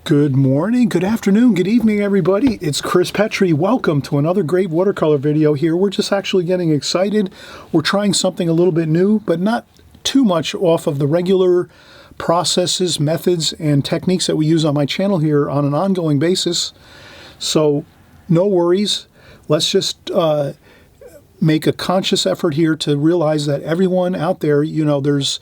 Good morning, good afternoon, good evening, everybody. It's Chris Petri. Welcome to another great watercolor video here. We're just actually getting excited. We're trying something a little bit new, but not too much off of the regular processes, methods, and techniques that we use on my channel here on an ongoing basis. So no worries. Let's just make a conscious effort here to realize that everyone out there, there's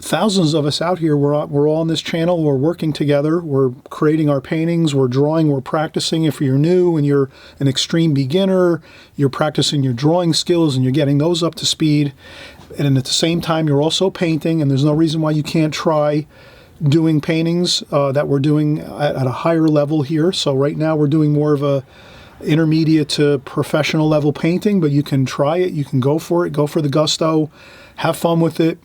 thousands of us out here. We're all on this channel. We're working together. We're creating our paintings. We're drawing. We're practicing. If you're new and you're an extreme beginner, you're practicing your drawing skills and you're getting those up to speed. And at the same time, you're also painting. And there's no reason why you can't try doing paintings that we're doing at a higher level here. So right now we're doing more of a intermediate to professional level painting, but you can try it. You can go for it. Go for the gusto. Have fun with it.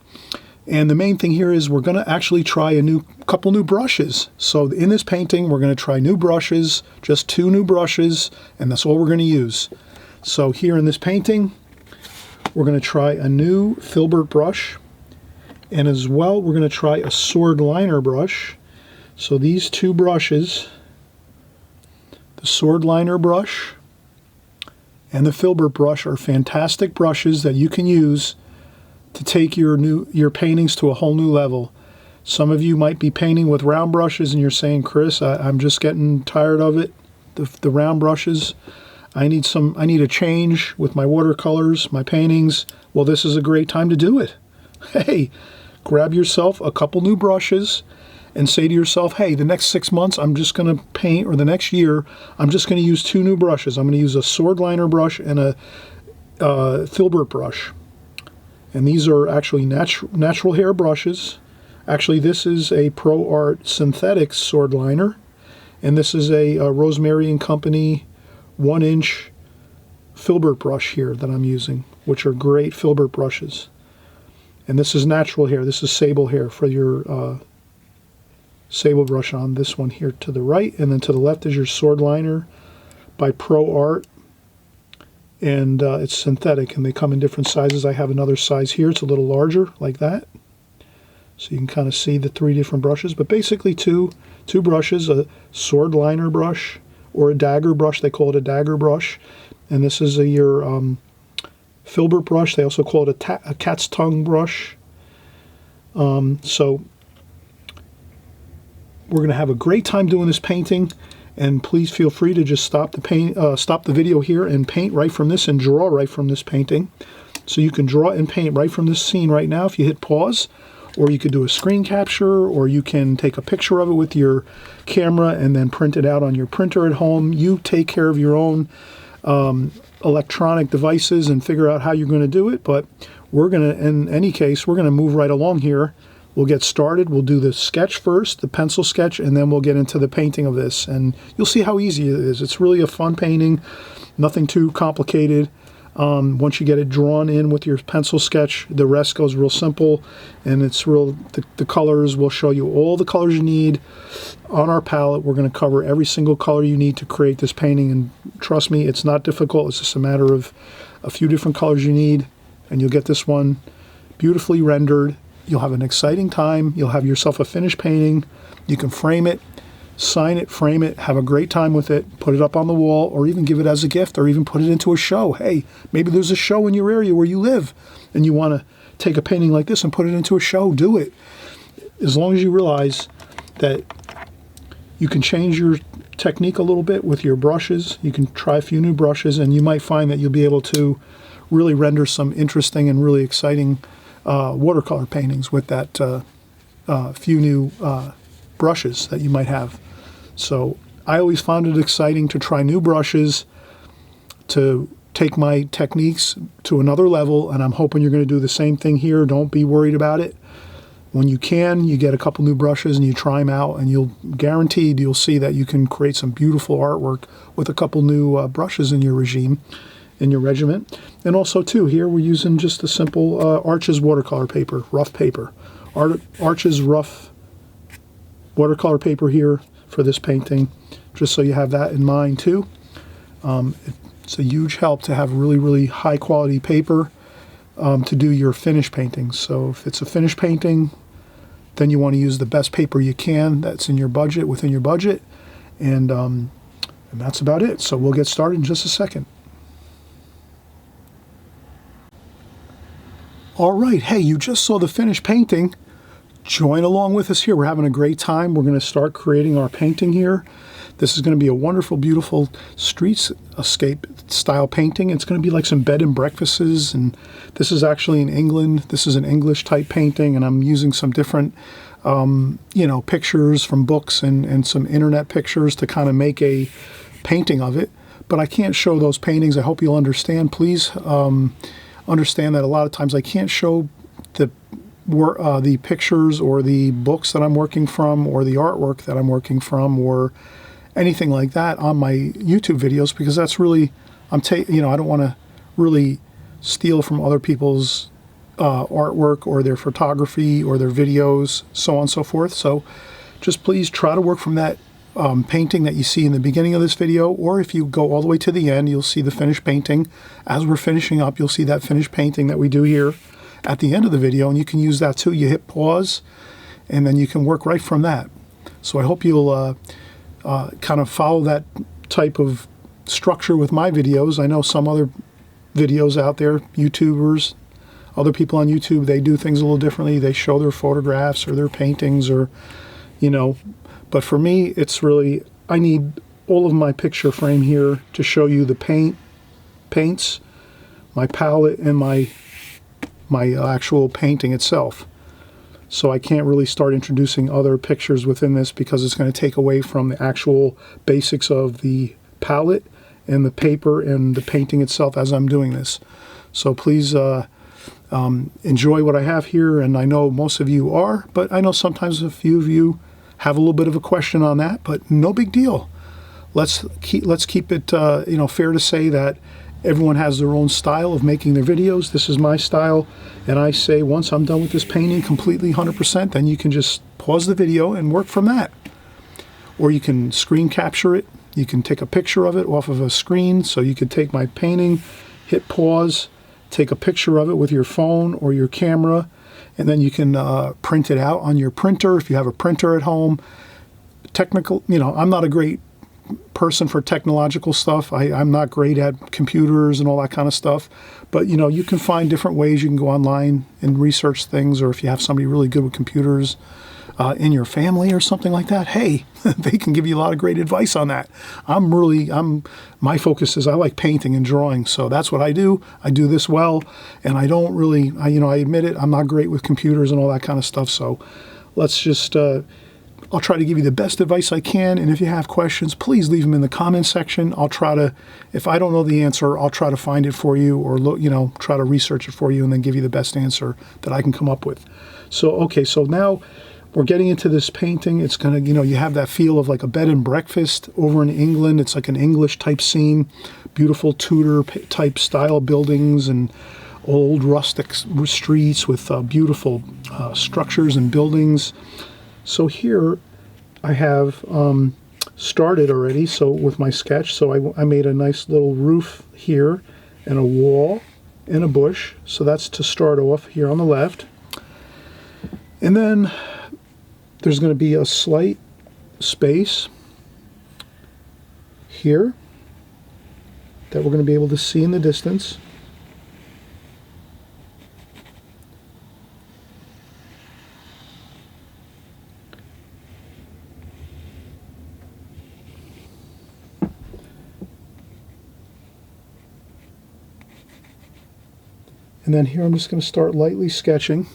And the main thing here is we're going to actually try a couple new brushes. So in this painting, we're going to try new brushes, just 2 new brushes, and that's all we're going to use. So here in this painting, we're going to try a new filbert brush, and as well, we're going to try a sword liner brush. So these 2 brushes, the sword liner brush and the filbert brush, are fantastic brushes that you can use to take your paintings to a whole new level. Some of you might be painting with round brushes and you're saying, Chris, I'm just getting tired of it, the round brushes. I need a change with my watercolors, my paintings. Well, this is a great time to do it. Hey, grab yourself a couple new brushes and say to yourself, hey, the next 6 months I'm just going to paint, or the next year I'm just going to use 2 new brushes. I'm going to use a sword liner brush and a filbert brush. And these are actually natural hair brushes. Actually, this is a Pro Art synthetic sword liner. And this is a Rosemary & Company 1-inch filbert brush here that I'm using, which are great filbert brushes. And this is natural hair. This is sable hair for your sable brush on this one here to the right. And then to the left is your sword liner by Pro Art. And it's synthetic, and they come in different sizes. I have another size here. It's a little larger, like that. So you can kind of see the 3 different brushes. But basically two brushes, a sword liner brush or a dagger brush. They call it a dagger brush. And this is your filbert brush. They also call it a cat's tongue brush. So we're going to have a great time doing this painting. And please feel free to just stop the video here and paint right from this and draw right from this painting. So you can draw and paint right from this scene right now if you hit pause, or you could do a screen capture, or you can take a picture of it with your camera and then print it out on your printer at home. You take care of your own electronic devices and figure out how you're going to do it. But we're going to, in any case, we're going to move right along here. We'll get started. We'll do the sketch first, the pencil sketch, and then we'll get into the painting of this. And you'll see how easy it is. It's really a fun painting, nothing too complicated. Once you get it drawn in with your pencil sketch, the rest goes real simple. And it's real, the colors, will show you all the colors you need on our palette. We're going to cover every single color you need to create this painting. And trust me, it's not difficult. It's just a matter of a few different colors you need. And you'll get this one beautifully rendered. You'll have an exciting time. You'll have yourself a finished painting. You can frame it, sign it, frame it, have a great time with it, put it up on the wall, or even give it as a gift, or even put it into a show. Hey, maybe there's a show in your area where you live, and you want to take a painting like this and put it into a show. Do it. As long as you realize that you can change your technique a little bit with your brushes. You can try a few new brushes, and you might find that you'll be able to really render some interesting and really exciting watercolor paintings with that few new brushes that you might have. So I always found it exciting to try new brushes, to take my techniques to another level, and I'm hoping you're going to do the same thing here. Don't be worried about it. When you can, you get a couple new brushes and you try them out, and you'll see that you can create some beautiful artwork with a couple new brushes in your regiment. And also too, here we're using just the simple Arches watercolor paper, rough paper. Arches rough watercolor paper here for this painting, just so you have that in mind too. It's a huge help to have really, really high quality paper to do your finished paintings. So if it's a finished painting, then you want to use the best paper you can that's in your budget, within your budget, and that's about it. So we'll get started in just a second. All right, hey, you just saw the finished painting. Join along with us here. We're having a great time. We're going to start creating our painting here. This is going to be a wonderful, beautiful streetscape style painting. It's going to be like some bed and breakfasts, and this is actually in England. This is an English type painting, and I'm using some different pictures from books and some internet pictures to kind of make a painting of it. But I can't show those paintings. I hope you'll understand. Please understand that a lot of times I can't show the pictures or the books that I'm working from or the artwork that I'm working from or anything like that on my YouTube videos, because that's really, I don't want to really steal from other people's artwork or their photography or their videos, so on and so forth. So just please try to work from that painting that you see in the beginning of this video, or if you go all the way to the end, you'll see the finished painting. As we're finishing up, you'll see that finished painting that we do here at the end of the video, and you can use that too. You hit pause, and then you can work right from that. So I hope you'll kind of follow that type of structure with my videos. I know some other videos out there, YouTubers, other people on YouTube, they do things a little differently. They show their photographs or their paintings or, but for me, it's really, I need all of my picture frame here to show you the paints, my palette, and my actual painting itself. So I can't really start introducing other pictures within this because it's going to take away from the actual basics of the palette and the paper and the painting itself as I'm doing this. So please enjoy what I have here, and I know most of you are, but I know sometimes a few of you have a little bit of a question on that, but no big deal. Let's keep it fair to say that everyone has their own style of making their videos. This is my style, and I say once I'm done with this painting completely 100%, then you can just pause the video and work from that. Or you can screen capture it. You can take a picture of it off of a screen. So you could take my painting, hit pause, take a picture of it with your phone or your camera, and then you can print it out on your printer if you have a printer at home. I'm not a great person for technological stuff. I'm not great at computers and all that kind of stuff, but you can find different ways. You can go online and research things, or if you have somebody really good with computers in your family or something like that, hey, they can give you a lot of great advice on that. My focus is I like painting and drawing, so that's what I do. I do this well, and I don't really, I admit it, I'm not great with computers and all that kind of stuff, so let's just, I'll try to give you the best advice I can, and if you have questions, please leave them in the comment section. I'll try to, if I don't know the answer, I'll try to find it for you, or try to research it for you and then give you the best answer that I can come up with. So, okay, so now we're getting into this painting. It's going to, you have that feel of like a bed and breakfast over in England. It's like an English type scene, beautiful Tudor type style buildings and old rustic streets with beautiful structures and buildings. So here I have started already, so with my sketch, so I made a nice little roof here and a wall and a bush. So that's to start off here on the left. And then there's going to be a slight space here that we're going to be able to see in the distance. And then here I'm just going to start lightly sketching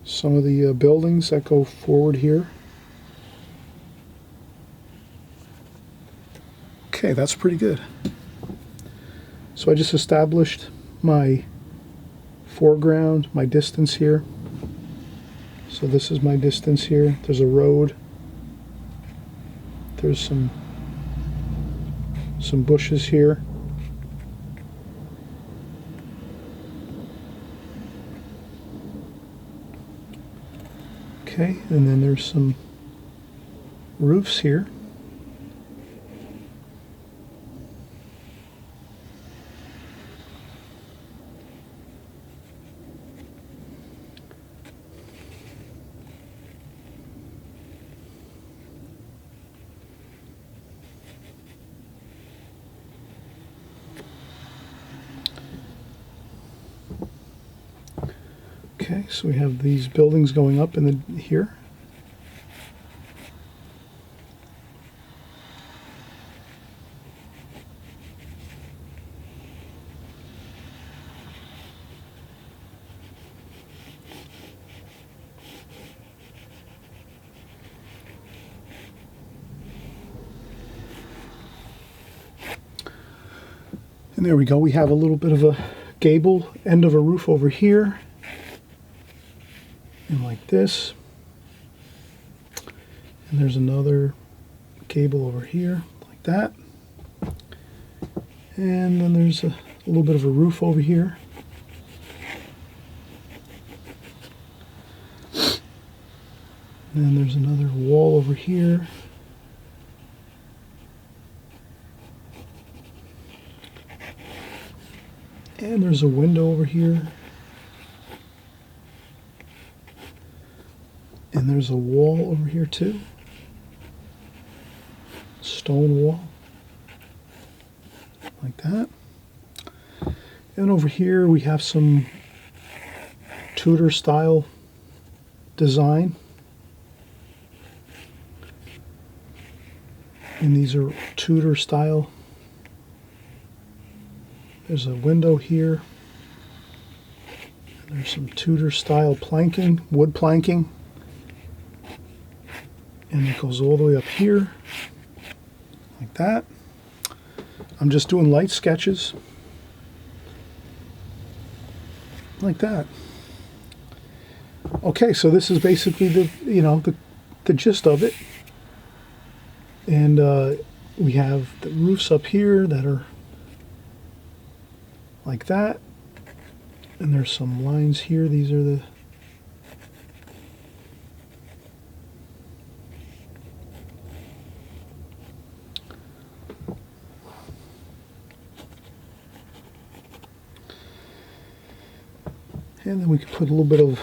some of the buildings that go forward here. Okay, that's pretty good. So I just established my foreground, my distance here. So this is my distance here. There's a road. There's some bushes here. Okay, and then there's some roofs here. Okay, so we have these buildings going up in the here. And there we go. We have a little bit of a gable end of a roof over here. And like this. And there's another gable over here, like that. And then there's a little bit of a roof over here. And then there's another wall over here. And there's a window over here. And there's a wall over here too. Stone wall. Like that. And over here we have some Tudor style design. And these are Tudor style. There's a window here. And there's some Tudor style planking, wood planking. And it goes all the way up here, like that. I'm just doing light sketches, like that. Okay, so this is basically the gist of it. And we have the roofs up here that are like that. And there's some lines here. These are the and then we can put a little bit of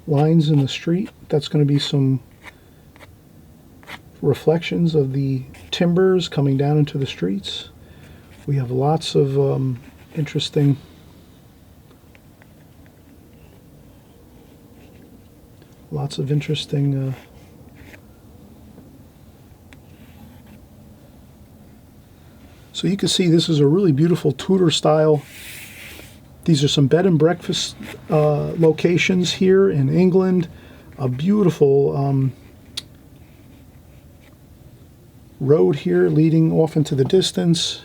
lines in the street. That's going to be some reflections of the timbers coming down into the streets. We have lots of interesting so you can see this is a really beautiful Tudor style. These are some bed and breakfast locations here in England. A beautiful road here leading off into the distance.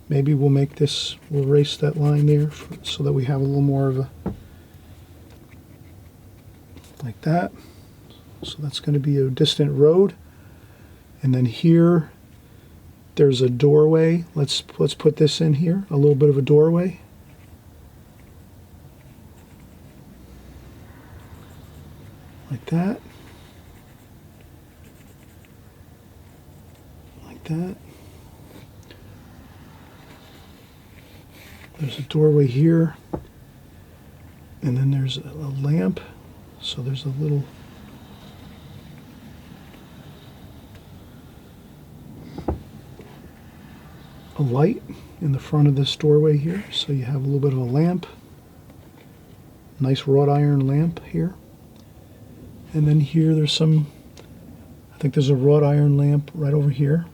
Maybe we'll erase that line there so that we have a little more of a, like that. So that's going to be a distant road. And then here, there's a doorway. Let's put this in here, a little bit of a doorway. Like that. Like that. There's a doorway here. And then there's a lamp. So there's a little light in the front of this doorway here. So you have a little bit of a lamp. Nice wrought iron lamp here. And then here there's I think there's a wrought iron lamp right over here.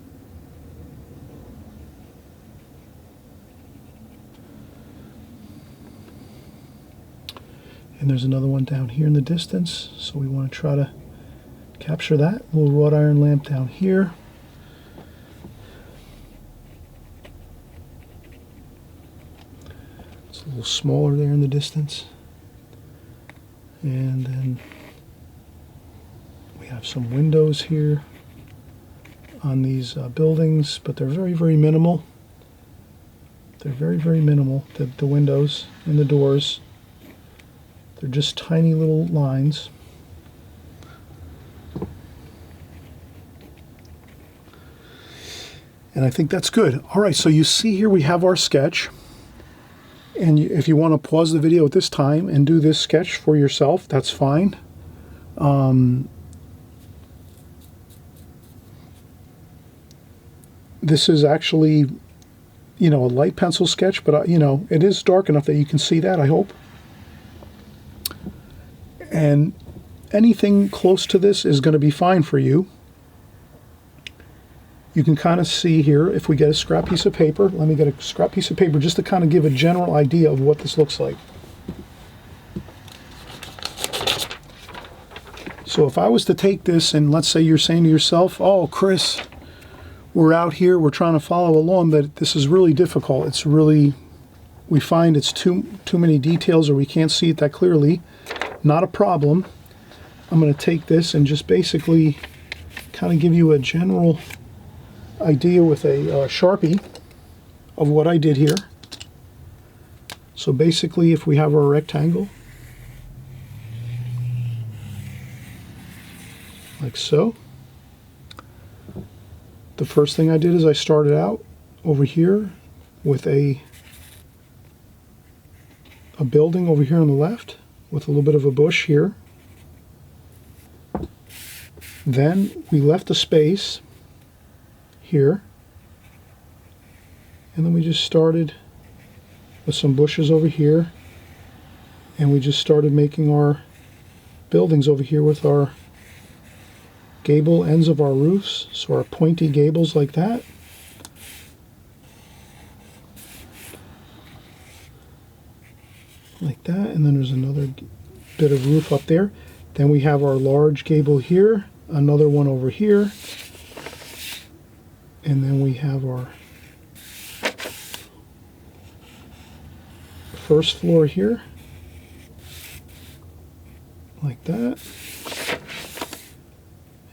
And there's another one down here in the distance. So we want to try to capture that. A little wrought iron lamp down here. It's a little smaller there in the distance. And then we have some windows here on these buildings, but they're very, very minimal. They're very, very minimal, the windows and the doors. They're just tiny little lines. And I think that's good. All right, so you see here we have our sketch. And if you want to pause the video at this time and do this sketch for yourself, that's fine. This is actually, you know, a light pencil sketch, but you know, it is dark enough that you can see that, I hope. And anything close to this is going to be fine for you. You can kind of see here, if we get a scrap piece of paper, let me get a scrap piece of paper just to kind of give a general idea of what this looks like. So if I was to take this, and let's say you're saying to yourself, oh, Chris, we're out here, we're trying to follow along, but this is really difficult. It's really, we find it's too many details, or we can't see it that clearly. Not a problem. I'm going to take this and just basically kind of give you a general idea with a Sharpie of what I did here. So basically, if we have our rectangle, like so, the first thing I did is I started out over here with a building over here on the left with a little bit of a bush here. Then we left a space here, and then we just started with some bushes over here, and we just started making our buildings over here with our gable ends of our roofs, so our pointy gables like that. Like that, and then there's another bit of roof up there. Then we have our large gable here, another one over here, and then we have our first floor here, like that.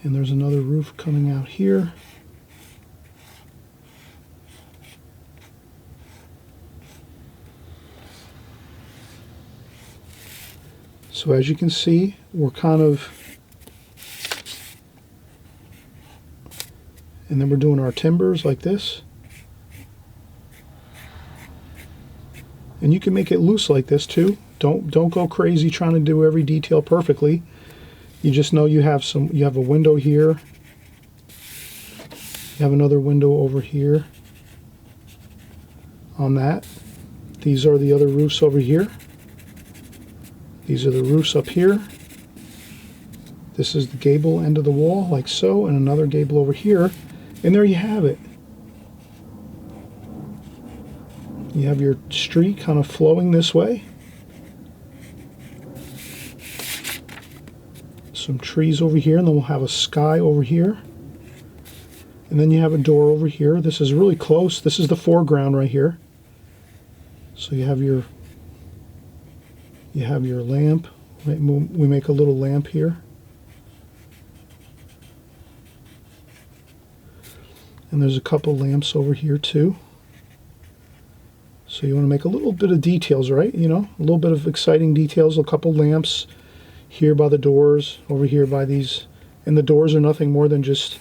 And there's another roof coming out here. So as you can see, we're kind of, and then we're doing our timbers like this. And you can make it loose like this too. Don't go crazy trying to do every detail perfectly. You just know you have a window here. You have another window over here on that. These are the other roofs over here. These are the roofs up here. This is the gable end of the wall, like so, and another gable over here. And there you have it. You have your street kind of flowing this way. Some trees over here, and then we'll have a sky over here. And then you have a door over here. This is really close. This is the foreground right here. So you have your lamp. We make a little lamp here. And there's a couple lamps over here too. So you want to make a little bit of details, right? You know, a little bit of exciting details, a couple lamps here by the doors, over here by these. And the doors are nothing more than just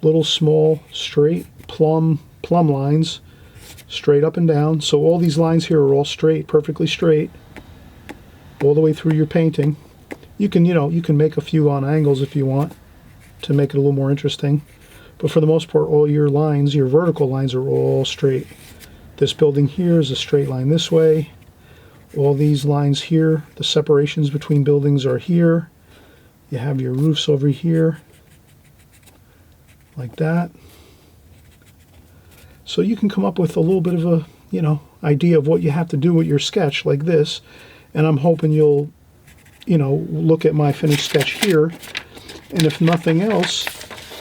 little small straight plumb lines, straight up and down. So all these lines here are all straight, perfectly straight, all the way through your painting. You can, you know, you can make a few on angles if you want to make it a little more interesting. But for the most part, all your lines, your vertical lines, are all straight. This building here is a straight line this way. All these lines here, the separations between buildings are here. You have your roofs over here, like that. So you can come up with a little bit of a, you know, idea of what you have to do with your sketch like this. And I'm hoping you'll, you know, look at my finished sketch here. And if nothing else,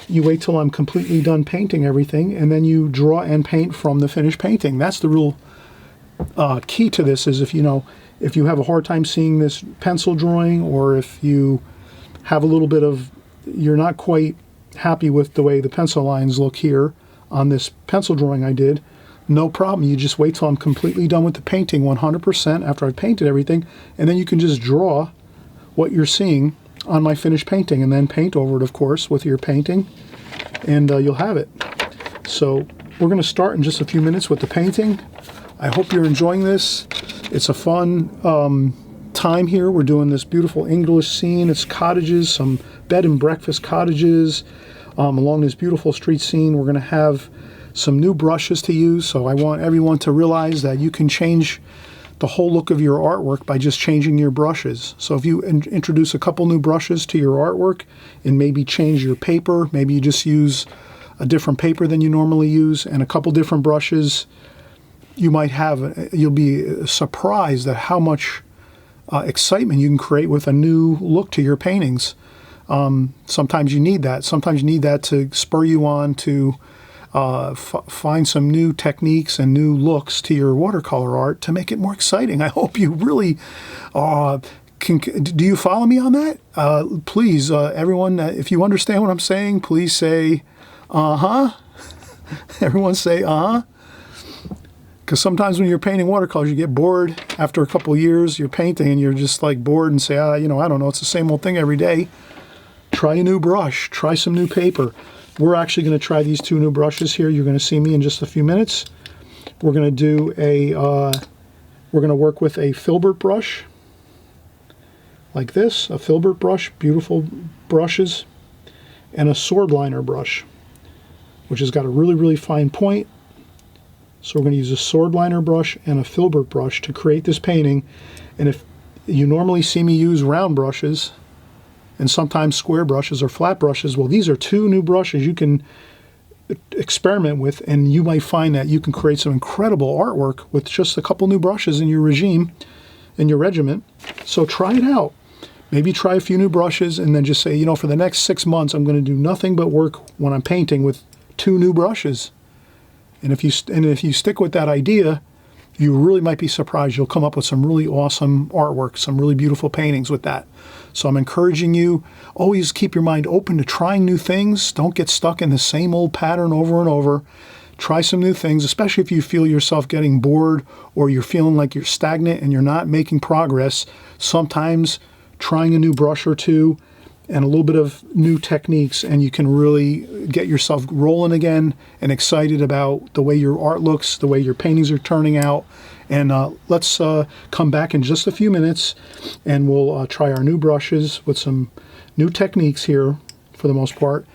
you wait till I'm completely done painting everything, and then you draw and paint from the finished painting. That's the real key to this, is if you have a hard time seeing this pencil drawing, or if you have a little bit of, you're not quite happy with the way the pencil lines look here on this pencil drawing I did, no problem. You just wait till I'm completely done with the painting 100% after I've painted everything, and then you can just draw what you're seeing on my finished painting, and then paint over it, of course, with your painting, and you'll have it. So we're going to start in just a few minutes with the painting. I hope you're enjoying this. It's a fun time here. We're doing this beautiful English scene. It's cottages, some bed and breakfast cottages along this beautiful street scene. We're going to have some new brushes to use. So I want everyone to realize that you can change the whole look of your artwork by just changing your brushes. So if you introduce a couple new brushes to your artwork and maybe change your paper, maybe you just use a different paper than you normally use and a couple different brushes, you'll be surprised at how much excitement you can create with a new look to your paintings. Sometimes you need that. Sometimes you need that to spur you on to find some new techniques and new looks to your watercolor art to make it more exciting. I hope you really do you follow me on that? Please, everyone, if you understand what I'm saying, please say, uh-huh. Everyone say, uh-huh. Because sometimes when you're painting watercolors, you get bored after a couple years. You're painting and you're just like bored and say, I don't know, it's the same old thing every day. Try a new brush. Try some new paper. We're actually going to try these two new brushes here. You're going to see me in just a few minutes. We're going to we're going to work with a filbert brush like this, a filbert brush, beautiful brushes, and a sword liner brush, which has got a really, really fine point. So we're going to use a sword liner brush and a filbert brush to create this painting. And if you normally see me use round brushes and sometimes square brushes or flat brushes, well, these are two new brushes you can experiment with, and you might find that you can create some incredible artwork with just a couple new brushes in your regiment. So try it out. Maybe try a few new brushes and then just say, for the next 6 months, I'm going to do nothing but work when I'm painting with 2 new brushes. And if you stick with that idea, you really might be surprised. You'll come up with some really awesome artwork, some really beautiful paintings with that. So I'm encouraging you, always keep your mind open to trying new things. Don't get stuck in the same old pattern over and over. Try some new things, especially if you feel yourself getting bored or you're feeling like you're stagnant and you're not making progress. Sometimes trying a new brush or two and a little bit of new techniques, and you can really get yourself rolling again and excited about the way your art looks, the way your paintings are turning out. And let's come back in just a few minutes, and we'll try our new brushes with some new techniques here, for the most part,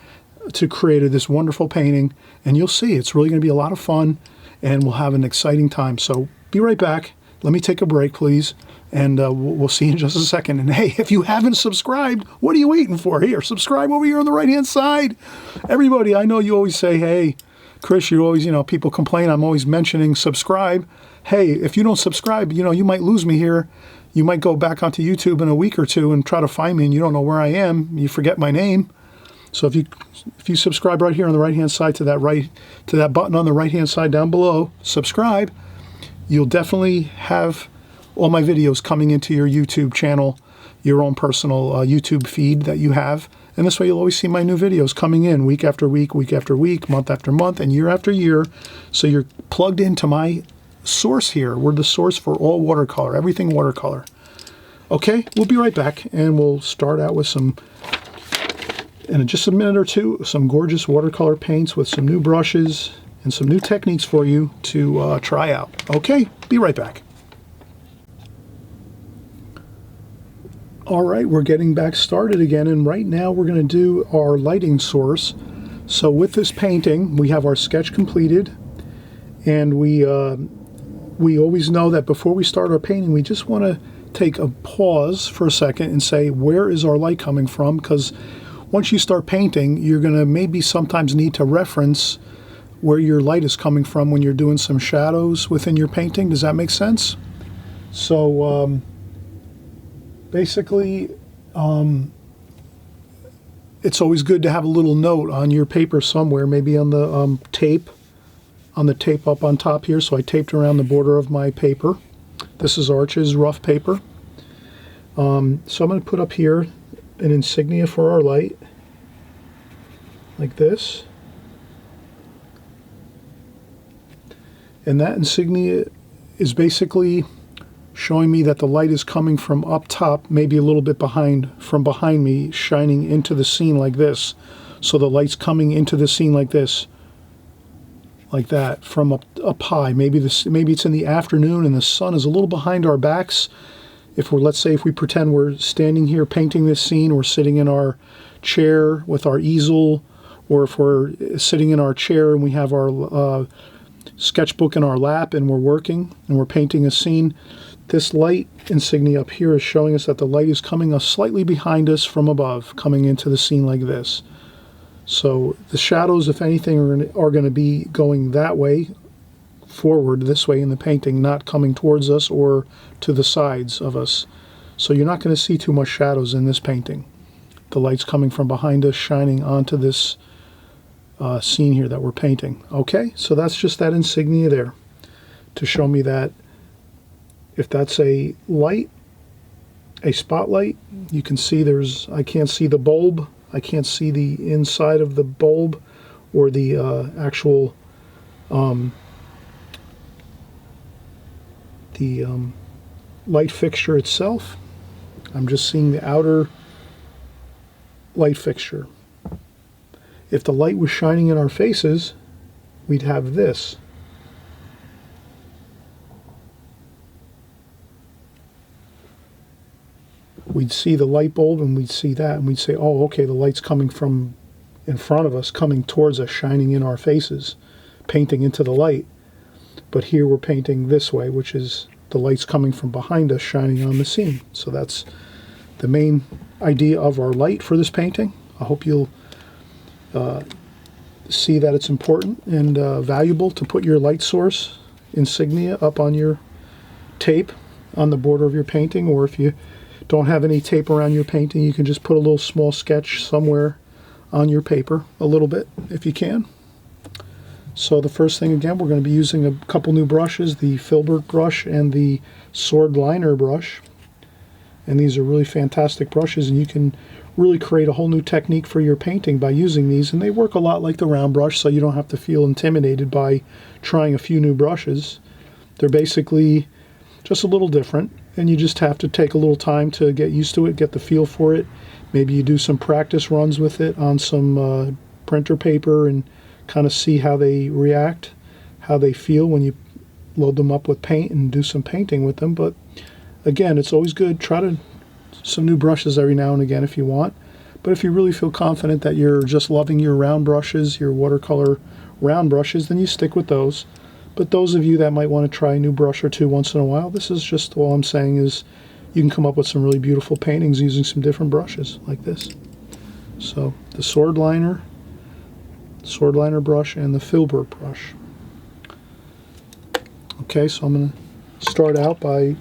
to create this wonderful painting. And you'll see, it's really going to be a lot of fun, and we'll have an exciting time. So be right back. Let me take a break, please. And we'll see you in just a second. And hey, if you haven't subscribed, what are you waiting for? Here, subscribe over here on the right-hand side. Everybody, I know you always say, hey, Chris, you always, people complain I'm always mentioning subscribe. Hey, if you don't subscribe, you might lose me here. You might go back onto YouTube in a week or two and try to find me, and you don't know where I am. You forget my name. So if you subscribe right here on the right-hand side to that button on the right-hand side down below, subscribe, you'll definitely have all my videos coming into your YouTube channel, your own personal YouTube feed that you have. And this way you'll always see my new videos coming in week after week, week after week, month after month, and year after year. So you're plugged into my source here. We're the source for all watercolor, everything watercolor. Okay, we'll be right back, and we'll start out with in just a minute or two, some gorgeous watercolor paints with some new brushes and some new techniques for you to try out. Okay, be right back. All right, we're getting back started again, and right now we're going to do our lighting source. So with this painting, we have our sketch completed, and we always know that before we start our painting, we just want to take a pause for a second and say, where is our light coming from? Because once you start painting, you're going to maybe sometimes need to reference where your light is coming from when you're doing some shadows within your painting. Does that make sense? So basically, it's always good to have a little note on your paper somewhere, maybe on the tape up on top here. So I taped around the border of my paper. This is Arch's rough paper. So I'm going to put up here an insignia for our light, like this. And that insignia is basically showing me that the light is coming from up top, maybe a little bit from behind me, shining into the scene like this. So the light's coming into the scene like this, like that, from up high. Maybe it's in the afternoon and the sun is a little behind our backs. Let's say if we pretend we're standing here painting this scene, or sitting in our chair with our easel, or if we're sitting in our chair and we have our sketchbook in our lap and we're working and we're painting a scene, this light insignia up here is showing us that the light is coming slightly behind us from above, coming into the scene like this. So the shadows, if anything, are going to be going that way, forward this way in the painting, not coming towards us or to the sides of us. So you're not going to see too much shadows in this painting. The light's coming from behind us, shining onto this scene here that we're painting. Okay, so that's just that insignia there to show me that if that's a light, a spotlight, you can see I can't see the bulb, I can't see the inside of the bulb or the actual light fixture itself. I'm just seeing the outer light fixture. If the light was shining in our faces, we'd have this. We'd see the light bulb and we'd see that and we'd say, oh, okay, the light's coming from in front of us, coming towards us, shining in our faces, painting into the light. But here we're painting this way, which is the light's coming from behind us, shining on the scene. So that's the main idea of our light for this painting. I hope you'll see that it's important and valuable to put your light source insignia up on your tape on the border of your painting, or if you don't have any tape around your painting, you can just put a little small sketch somewhere on your paper, a little bit if you can. So the first thing, again, we're going to be using a couple new brushes, the filbert brush and the sword liner brush. And these are really fantastic brushes, and you can really create a whole new technique for your painting by using these. And they work a lot like the round brush, so you don't have to feel intimidated by trying a few new brushes. They're basically just a little different, and you just have to take a little time to get used to it, get the feel for it. Maybe you do some practice runs with it on some printer paper and kind of see how they react, how they feel when you load them up with paint and do some painting with them. But again, it's always good. Try some new brushes every now and again if you want. But if you really feel confident that you're just loving your round brushes, your watercolor round brushes, then you stick with those. But those of you that might want to try a new brush or two once in a while, this is just all I'm saying is you can come up with some really beautiful paintings using some different brushes like this. So the sword liner brush and the filbert brush. Okay, so I'm going to start out by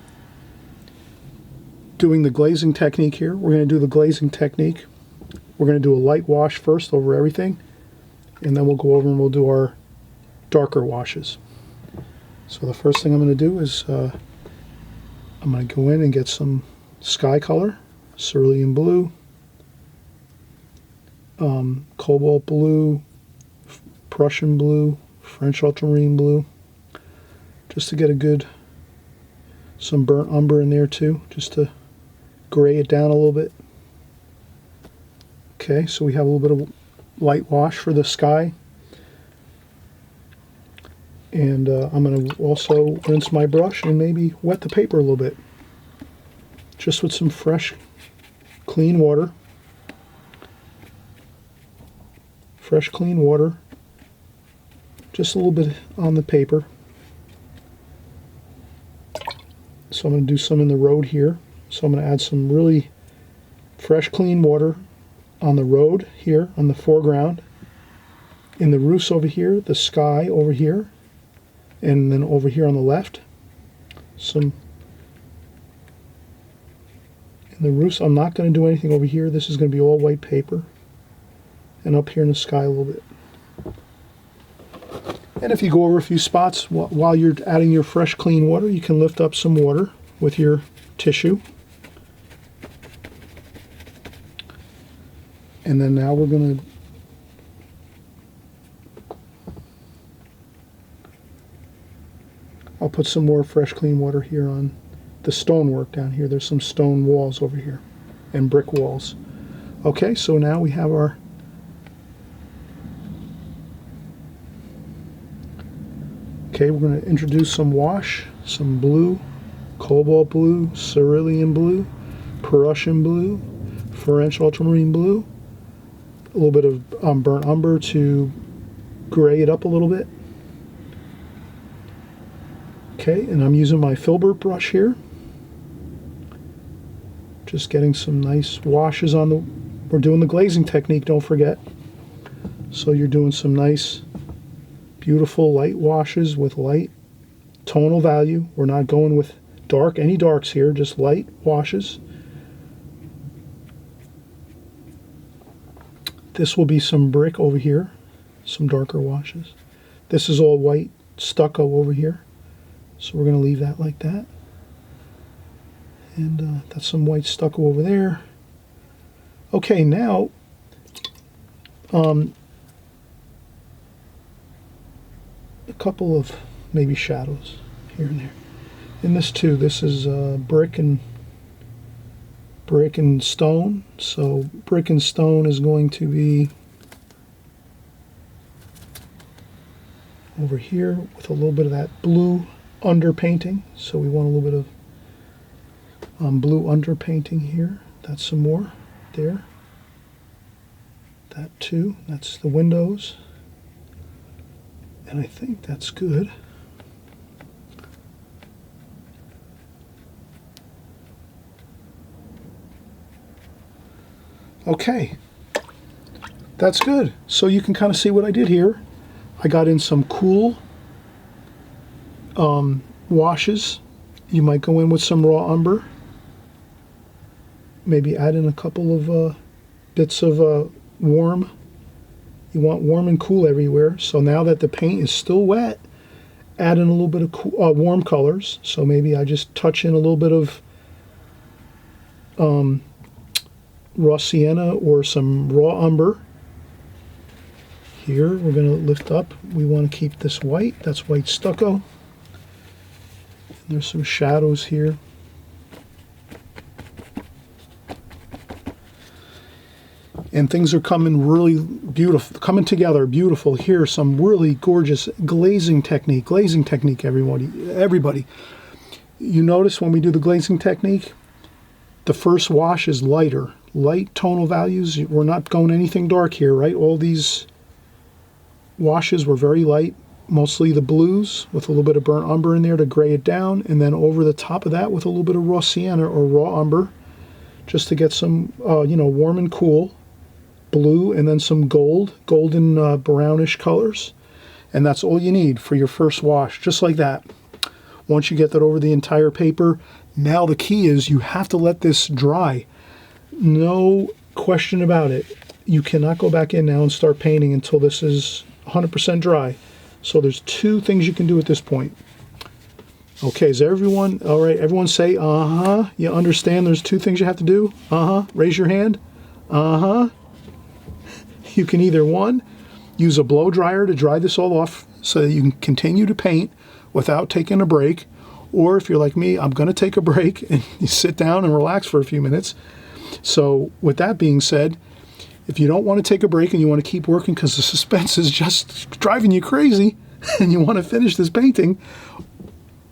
doing the glazing technique here. We're going to do the glazing technique. We're going to do a light wash first over everything, and then we'll go over and we'll do our darker washes. So the first thing I'm going to do is I'm going to go in and get some sky color, cerulean blue, cobalt blue, Prussian blue, French ultramarine blue, just to get some burnt umber in there too, just to gray it down a little bit. Okay, so we have a little bit of light wash for the sky. And I'm going to also rinse my brush and maybe wet the paper a little bit, just with some fresh, clean water. Fresh, clean water. Just a little bit on the paper. So I'm going to do some in the road here. So I'm going to add some really fresh, clean water on the road here, on the foreground. In the roofs over here, the sky over here. And then over here on the left, some in the roofs. I'm not going to do anything over here. This is going to be all white paper. And up here in the sky a little bit. And if you go over a few spots while you're adding your fresh, clean water, you can lift up some water with your tissue. And then now we're going to I'll put some more fresh, clean water here on the stonework down here. There's some stone walls over here and brick walls. Okay, so now we have our we're going to introduce some wash, some blue, cobalt blue, cerulean blue, Prussian blue, French ultramarine blue, a little bit of burnt umber to gray it up a little bit. Okay, and I'm using my filbert brush here. Just getting some nice washes on the, we're doing the glazing technique, don't forget. So you're doing some nice, beautiful light washes with light tonal value. We're not going with dark, any darks here, just light washes. This will be some brick over here, some darker washes. This is all white stucco over here. So we're going to leave that like that. And that's some white stucco over there. Okay, now a couple of maybe shadows here and there. In this too, this is brick and stone. So brick and stone is going to be over here with a little bit of that blue underpainting. So we want a little bit of blue underpainting here. That's some more there. That too. That's the windows. And I think that's good. Okay. That's good. So you can kind of see what I did here. I got in some cool washes. You might go in with some raw umber. Maybe add in a couple of bits of warm. You want warm and cool everywhere. So now that the paint is still wet, add in a little bit of cool, warm colors. So maybe I just touch in a little bit of raw sienna or some raw umber. Here we're going to lift up. We want to keep this white. That's white stucco. And there's some shadows here. And things are coming really beautiful, coming together beautiful. Here's some really gorgeous glazing technique, everybody. You notice when we do the glazing technique, the first wash is lighter, light tonal values. We're not going anything dark here, right? All these washes were very light, mostly the blues with a little bit of burnt umber in there to gray it down, and then over the top of that with a little bit of raw sienna or raw umber, just to get some, warm and cool. Blue and then some golden brownish colors, and that's all you need for your first wash, just like that. Once you get that over the entire paper, now the key is you have to let this dry. No question about it. You cannot go back in now and start painting until this is 100% dry. So there's two things you can do at this point. Okay, is everyone all right? Everyone say you understand there's two things you have to do. Raise your hand. You can either, one, use a blow dryer to dry this all off so that you can continue to paint without taking a break. Or if you're like me, I'm going to take a break, and you sit down and relax for a few minutes. So with that being said, if you don't want to take a break and you want to keep working because the suspense is just driving you crazy and you want to finish this painting,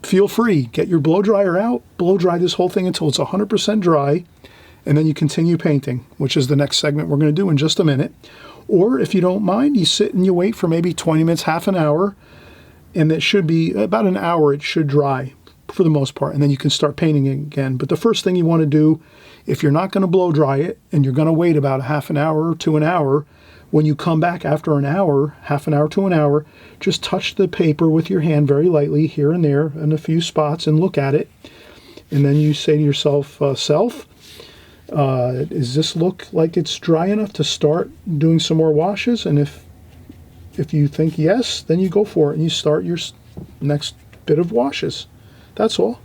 feel free. Get your blow dryer out, blow dry this whole thing until it's 100% dry, and then you continue painting, which is the next segment we're going to do in just a minute. Or if you don't mind, you sit and you wait for maybe 20 minutes, half an hour, and it should be about an hour it should dry for the most part, and then you can start painting again. But the first thing you want to do, if you're not going to blow dry it and you're going to wait about a half an hour to an hour, when you come back after an hour, half an hour to an hour, just touch the paper with your hand very lightly here and there in a few spots and look at it. And then you say to yourself, does this look like it's dry enough to start doing some more washes? And if you think yes, then you go for it and you start your next bit of washes. That's all.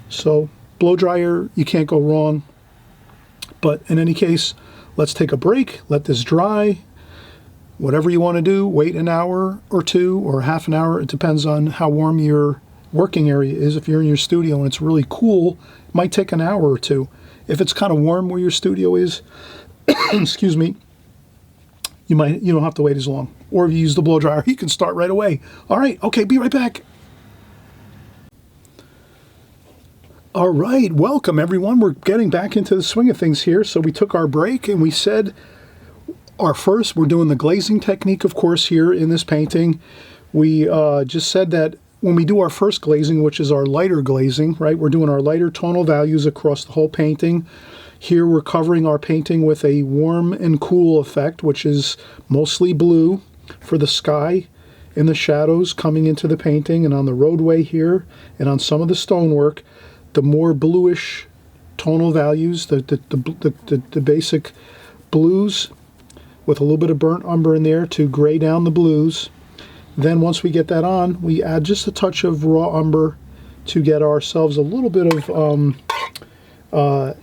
So blow dryer, you can't go wrong. But in any case, let's take a break, let this dry. Whatever you want to do, wait an hour or two or half an hour. It depends on how warm your working area is. If you're in your studio and it's really cool, it might take an hour or two. If it's kind of warm where your studio is, excuse me, you don't have to wait as long. Or if you use the blow dryer, you can start right away. All right, okay, be right back. All right, welcome everyone. We're getting back into the swing of things here. So we took our break and we said We're doing the glazing technique, of course, here in this painting. We just said that when we do our first glazing, which is our lighter glazing, right, we're doing our lighter tonal values across the whole painting. Here we're covering our painting with a warm and cool effect, which is mostly blue for the sky and the shadows coming into the painting, and on the roadway here and on some of the stonework, the more bluish tonal values, the basic blues with a little bit of burnt umber in there to gray down the blues. Then once we get that on, we add just a touch of raw umber to get ourselves a little bit of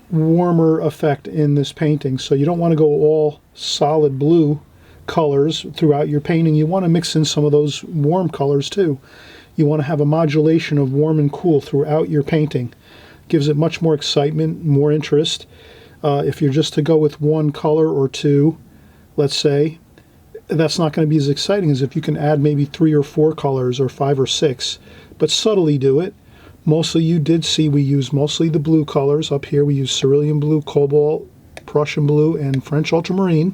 warmer effect in this painting. So you don't want to go all solid blue colors throughout your painting. You want to mix in some of those warm colors too. You want to have a modulation of warm and cool throughout your painting. Gives it much more excitement, more interest. If you're just to go with one color or two, let's say, that's not going to be as exciting as if you can add maybe 3 or 4 colors or 5 or 6, but subtly do it. Mostly you did see we use mostly the blue colors. Up here we use cerulean blue, cobalt, Prussian blue, and French ultramarine.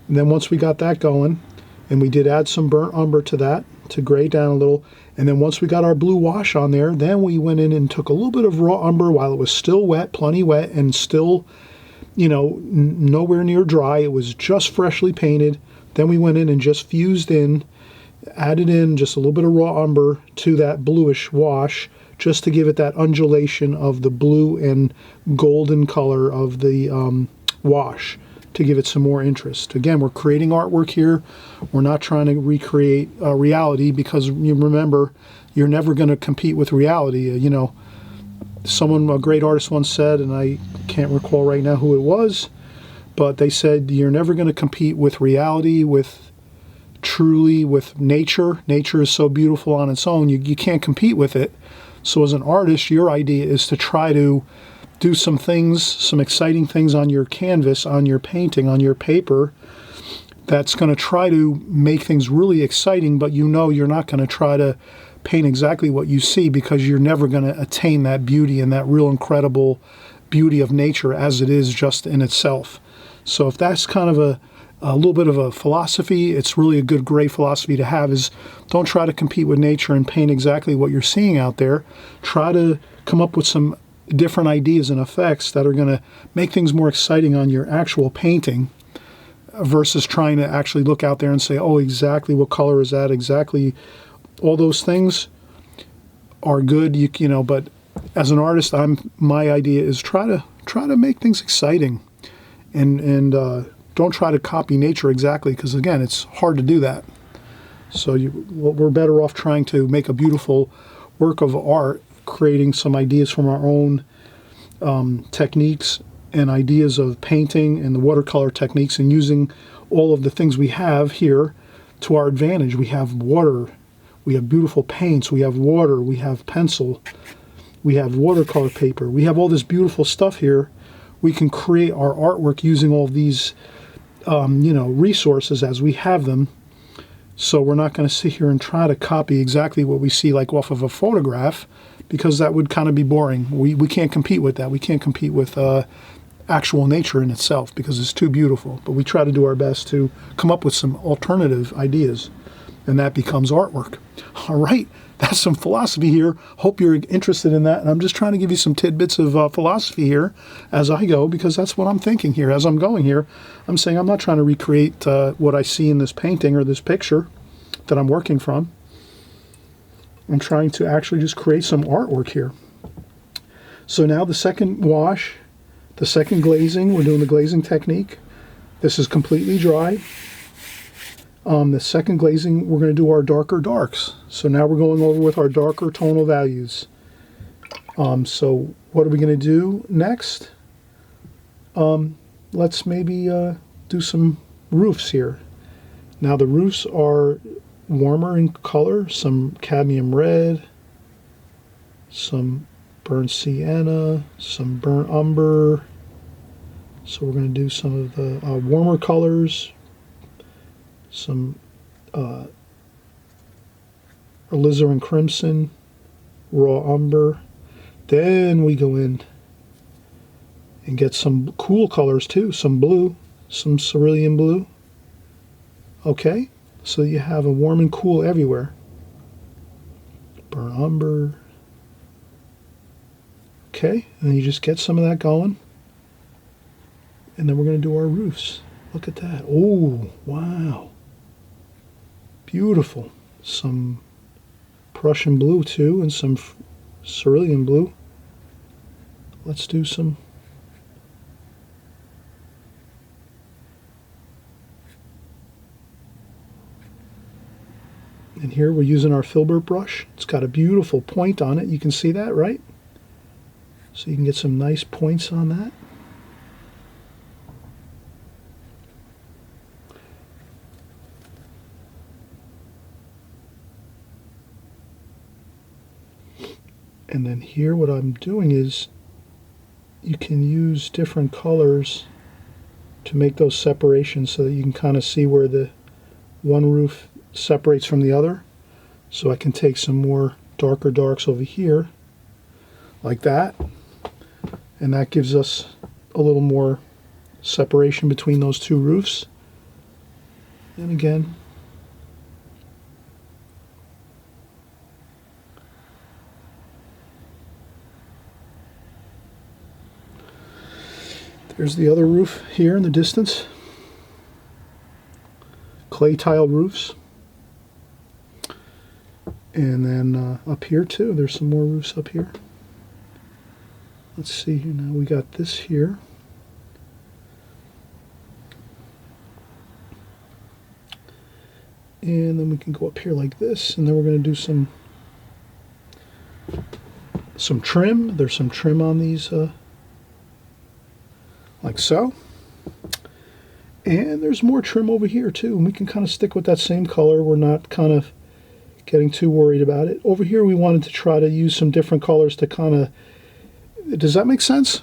And then once we got that going, and we did add some burnt umber to that to gray down a little, and then once we got our blue wash on there, then we went in and took a little bit of raw umber while it was still wet, plenty wet, and still, you know, nowhere near dry. It was just freshly painted. Then we went in and just fused in, added in just a little bit of raw umber to that bluish wash, just to give it that undulation of the blue and golden color of the wash, to give it some more interest. Again, we're creating artwork here. We're not trying to recreate reality, because you remember, you're never going to compete with reality. You know, a great artist once said, and I can't recall right now who it was, but they said you're never going to compete with reality, with nature. Nature is so beautiful on its own, you can't compete with it. So as an artist, your idea is to try to do some things, some exciting things on your canvas, on your painting, on your paper, that's going to try to make things really exciting, but you know you're not going to try to paint exactly what you see, because you're never going to attain that beauty and that real incredible beauty of nature as it is just in itself. So if that's kind of a little bit of a philosophy, it's really a great philosophy to have, is don't try to compete with nature and paint exactly what you're seeing out there. Try to come up with some different ideas and effects that are going to make things more exciting on your actual painting, versus trying to actually look out there and say, oh, exactly what color is that, exactly. All those things are good, you know, but as an artist, my idea is try to make things exciting, and don't try to copy nature exactly, because again, it's hard to do that. So we're better off trying to make a beautiful work of art, creating some ideas from our own techniques and ideas of painting and the watercolor techniques, and using all of the things we have here to our advantage. We have water, we have beautiful paints, we have water, we have pencil, we have watercolor paper, we have all this beautiful stuff here. We can create our artwork using all these resources as we have them. So we're not going to sit here and try to copy exactly what we see like off of a photograph, because that would kind of be boring. We can't compete with that. We can't compete with actual nature in itself, because it's too beautiful. But we try to do our best to come up with some alternative ideas, and that becomes artwork. All right, that's some philosophy here. Hope you're interested in that. And I'm just trying to give you some tidbits of philosophy here as I go, because that's what I'm thinking here as I'm going here. I'm saying I'm not trying to recreate what I see in this painting or this picture that I'm working from. I'm trying to actually just create some artwork here. So now the second wash, the second glazing, we're doing the glazing technique. This is completely dry. The second glazing, we're going to do our darker darks. So now we're going over with our darker tonal values. So what are we going to do next? Let's maybe do some roofs here. Now the roofs are warmer in color, some cadmium red, some burnt sienna, some burnt umber. So we're going to do some of the warmer colors, some alizarin crimson, raw umber. Then we go in and get some cool colors too, some blue, some cerulean blue. Okay, so you have a warm and cool everywhere. Burnt umber. Okay, and then you just get some of that going. And then we're going to do our roofs. Look at that. Oh, wow. Beautiful. Some Prussian blue too, and some cerulean blue. Let's do some. And here we're using our filbert brush. It's got a beautiful point on it. You can see that, right? So you can get some nice points on that. And then here what I'm doing is you can use different colors to make those separations so that you can kind of see where the one roof separates from the other. So I can take some more darker darks over here like that, and that gives us a little more separation between those two roofs. And again, there's the other roof here in the distance. Clay tile roofs. And then up here too, there's some more roofs up here. Let's see here now, we got this here. And then we can go up here like this, and then we're going to do some trim. There's some trim on these like so. And there's more trim over here too, and we can kind of stick with that same color. We're not kind of getting too worried about it. Over here we wanted to try to use some different colors to kind of, does that make sense?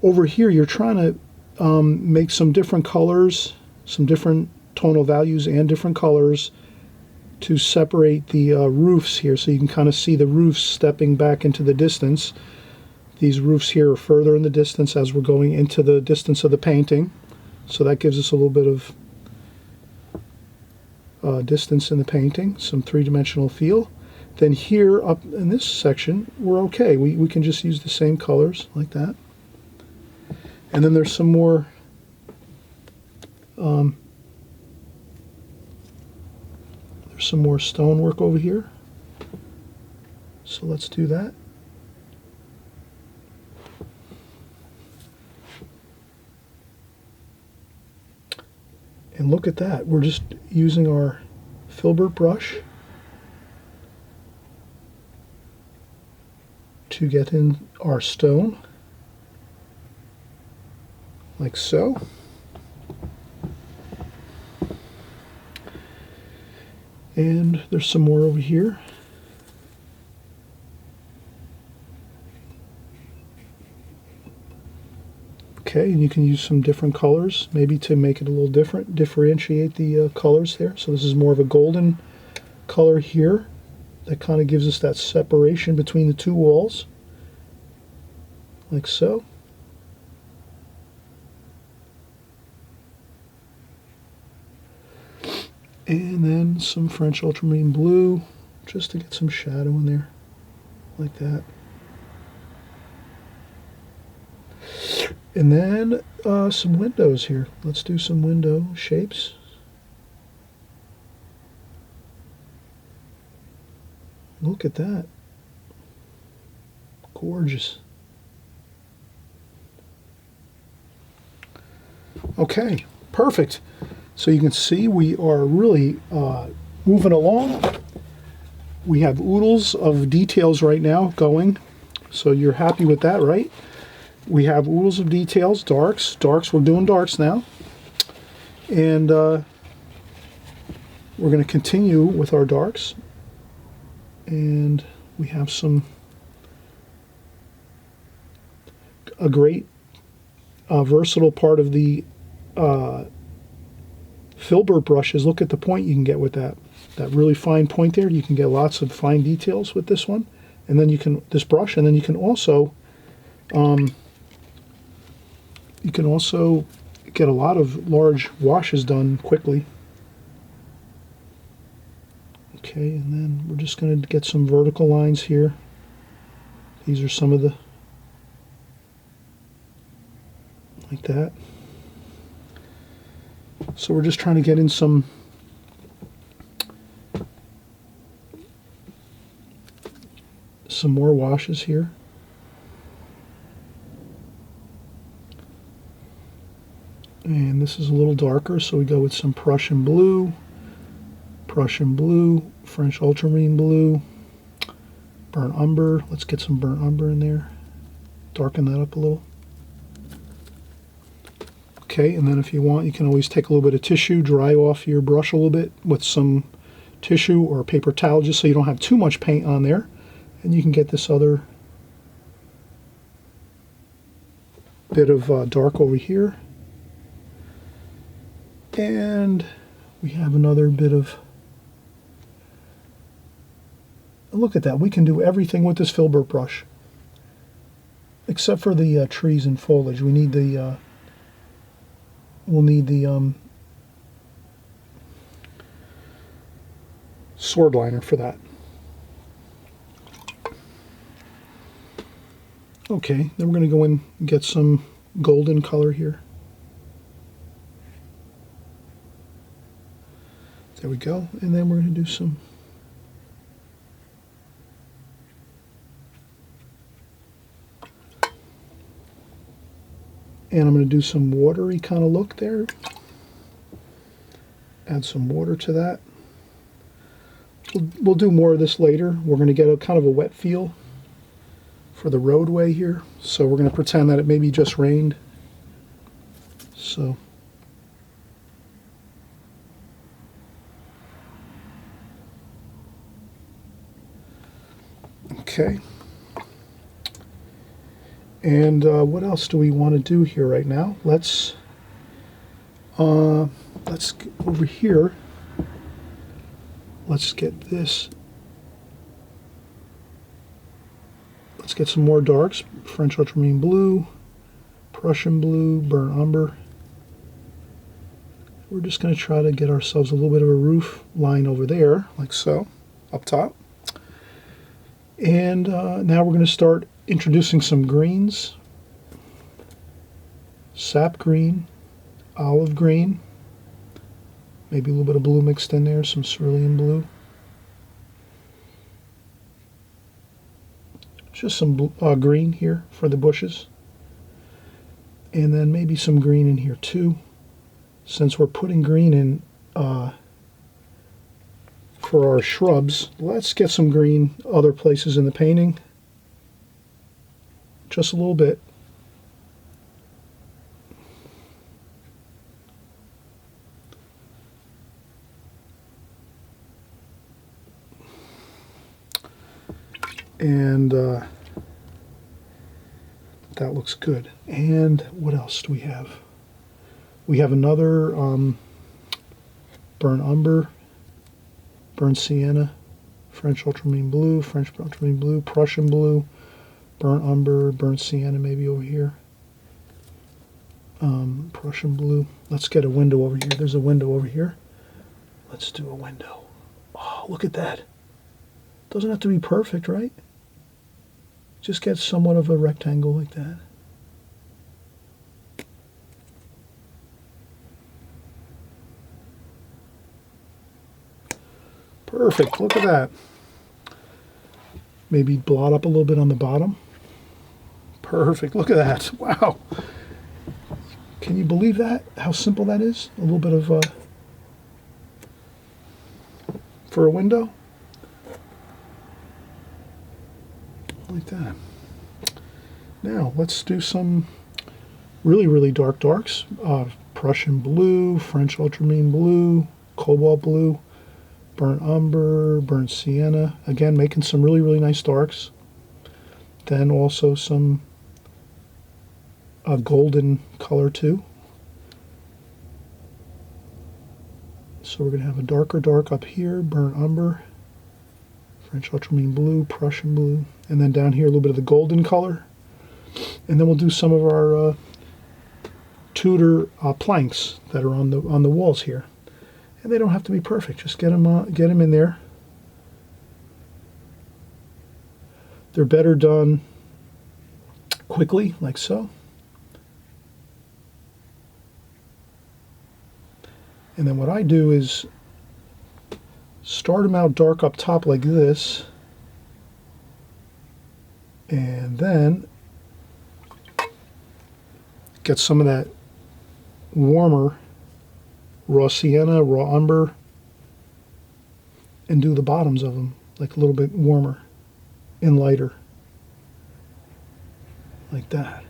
Over here you're trying to make some different colors, some different tonal values and different colors to separate the roofs here, so you can kind of see the roofs stepping back into the distance. These roofs here are further in the distance as we're going into the distance of the painting, so that gives us a little bit of distance in the painting, some three-dimensional feel. Then here up in this section we're okay, we can just use the same colors like that. And then there's some more stonework over here, so let's do that. And look at that, we're just using our filbert brush to get in our stone, like so. And there's some more over here. Okay, and you can use some different colors, maybe to make it a little different, differentiate the colors there. So this is more of a golden color here. That kind of gives us that separation between the two walls, like so. And then some French ultramarine blue, just to get some shadow in there, like that. And then some windows here. Let's do some window shapes. Look at that. Gorgeous. Okay, perfect. So you can see we are really moving along. We have oodles of details right now going, so you're happy with that, right? We have oodles of details, darks, we're doing darks now. And we're going to continue with our darks. And we have a great versatile part of the filbert brushes. Look at the point you can get with that really fine point there. You can get lots of fine details with this one, and then this brush, and then you can also get a lot of large washes done quickly. Okay, and then we're just going to get some vertical lines here. These are some of the, like that. So we're just trying to get in some more washes here. And this is a little darker, so we go with some Prussian blue, French ultramarine blue, burnt umber. Let's get some burnt umber in there. Darken that up a little. Okay, and then if you want, you can always take a little bit of tissue, dry off your brush a little bit with some tissue or a paper towel, just so you don't have too much paint on there. And you can get this other bit of dark over here. And we have another bit of, look at that, we can do everything with this filbert brush. Except for the trees and foliage. We need the, we'll need the sword liner for that. Okay, then we're going to go in and get some golden color here. There we go. And then we're going to do some and I'm going to do some watery kind of look there. Add some water to that. We'll do more of this later. We're going to get a kind of a wet feel for the roadway here. So we're going to pretend that it maybe just rained. So okay. And what else do we want to do here right now? Let's get over here. Let's get this. Let's get some more darks. French ultramarine blue, Prussian blue, burnt umber. We're just going to try to get ourselves a little bit of a roof line over there, like so, up top. And now we're going to start introducing some greens. Sap green, olive green, maybe a little bit of blue mixed in there, some cerulean blue. Just some green here for the bushes. And then maybe some green in here too. Since we're putting green in for our shrubs, let's get some green other places in the painting. Just a little bit. And that looks good. And what else do we have? We have another burnt umber, burnt sienna, French ultramarine blue, Prussian blue, burnt umber, burnt sienna maybe over here. Prussian blue. Let's get a window over here. There's a window over here. Let's do a window. Oh, look at that. Doesn't have to be perfect, right? Just get somewhat of a rectangle like that. Perfect, look at that. Maybe blot up a little bit on the bottom. Perfect, look at that, wow. Can you believe that? How simple that is? A little bit of, for a window. Like that. Now let's do some really, really dark darks. Prussian blue, French ultramarine blue, cobalt blue, burnt umber, burnt sienna. Again, making some really, really nice darks. Then also some golden color too. So we're going to have a darker dark up here, burnt umber, French ultramarine blue, Prussian blue, and then down here a little bit of the golden color. And then we'll do some of our Tudor planks that are on the walls here, and they don't have to be perfect. Just get them in there. They're better done quickly, like so. And then what I do is start them out dark up top like this, and then get some of that warmer raw sienna, raw umber, and do the bottoms of them like a little bit warmer and lighter, like that.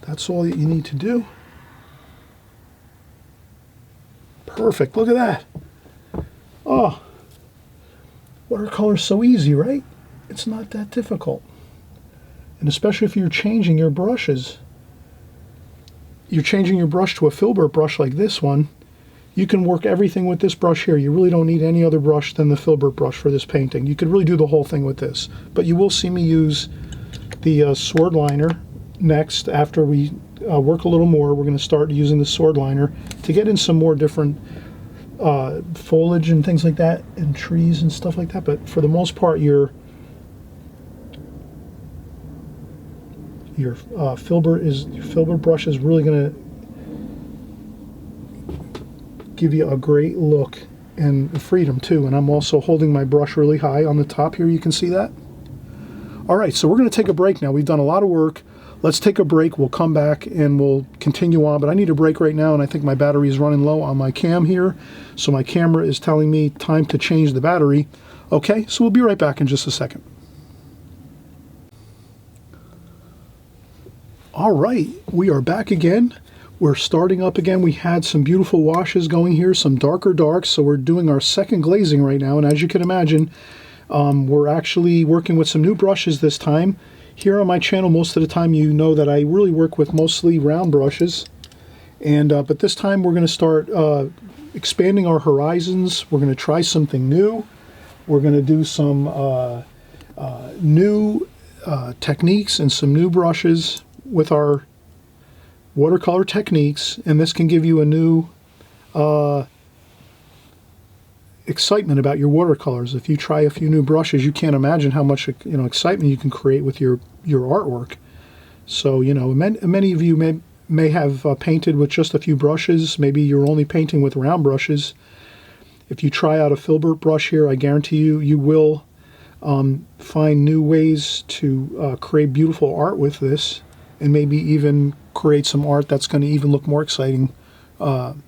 That's all that you need to do. Perfect. Look at that. Oh, watercolor's so easy, right? It's not that difficult. And especially if you're changing your brushes. You're changing your brush to a filbert brush like this one. You can work everything with this brush here. You really don't need any other brush than the filbert brush for this painting. You could really do the whole thing with this. But you will see me use the sword liner next. After we work a little more, we're going to start using the sword liner to get in some more different foliage and things like that, and trees and stuff like that. But for the most part, your filbert brush is really going to give you a great look and freedom too. And I'm also holding my brush really high on the top here. You can see that. All right, so we're going to take a break now. We've done a lot of work. Let's take a break. We'll come back and we'll continue on. But I need a break right now, and I think my battery is running low on my cam here. So my camera is telling me time to change the battery. Okay, so we'll be right back in just a second. All right, we are back again. We're starting up again. We had some beautiful washes going here, some darker darks. So we're doing our second glazing right now. And as you can imagine, we're actually working with some new brushes this time. Here on my channel, most of the time you know that I really work with mostly round brushes. And but this time we're going to start expanding our horizons. We're going to try something new. We're going to do some new techniques and some new brushes with our watercolor techniques, and this can give you a new excitement about your watercolors. If you try a few new brushes, you can't imagine how much excitement you can create with your artwork. So many of you may have painted with just a few brushes. Maybe you're only painting with round brushes. If you try out a filbert brush here, I guarantee you will find new ways to create beautiful art with this, and maybe even create some art that's going to even look more exciting, and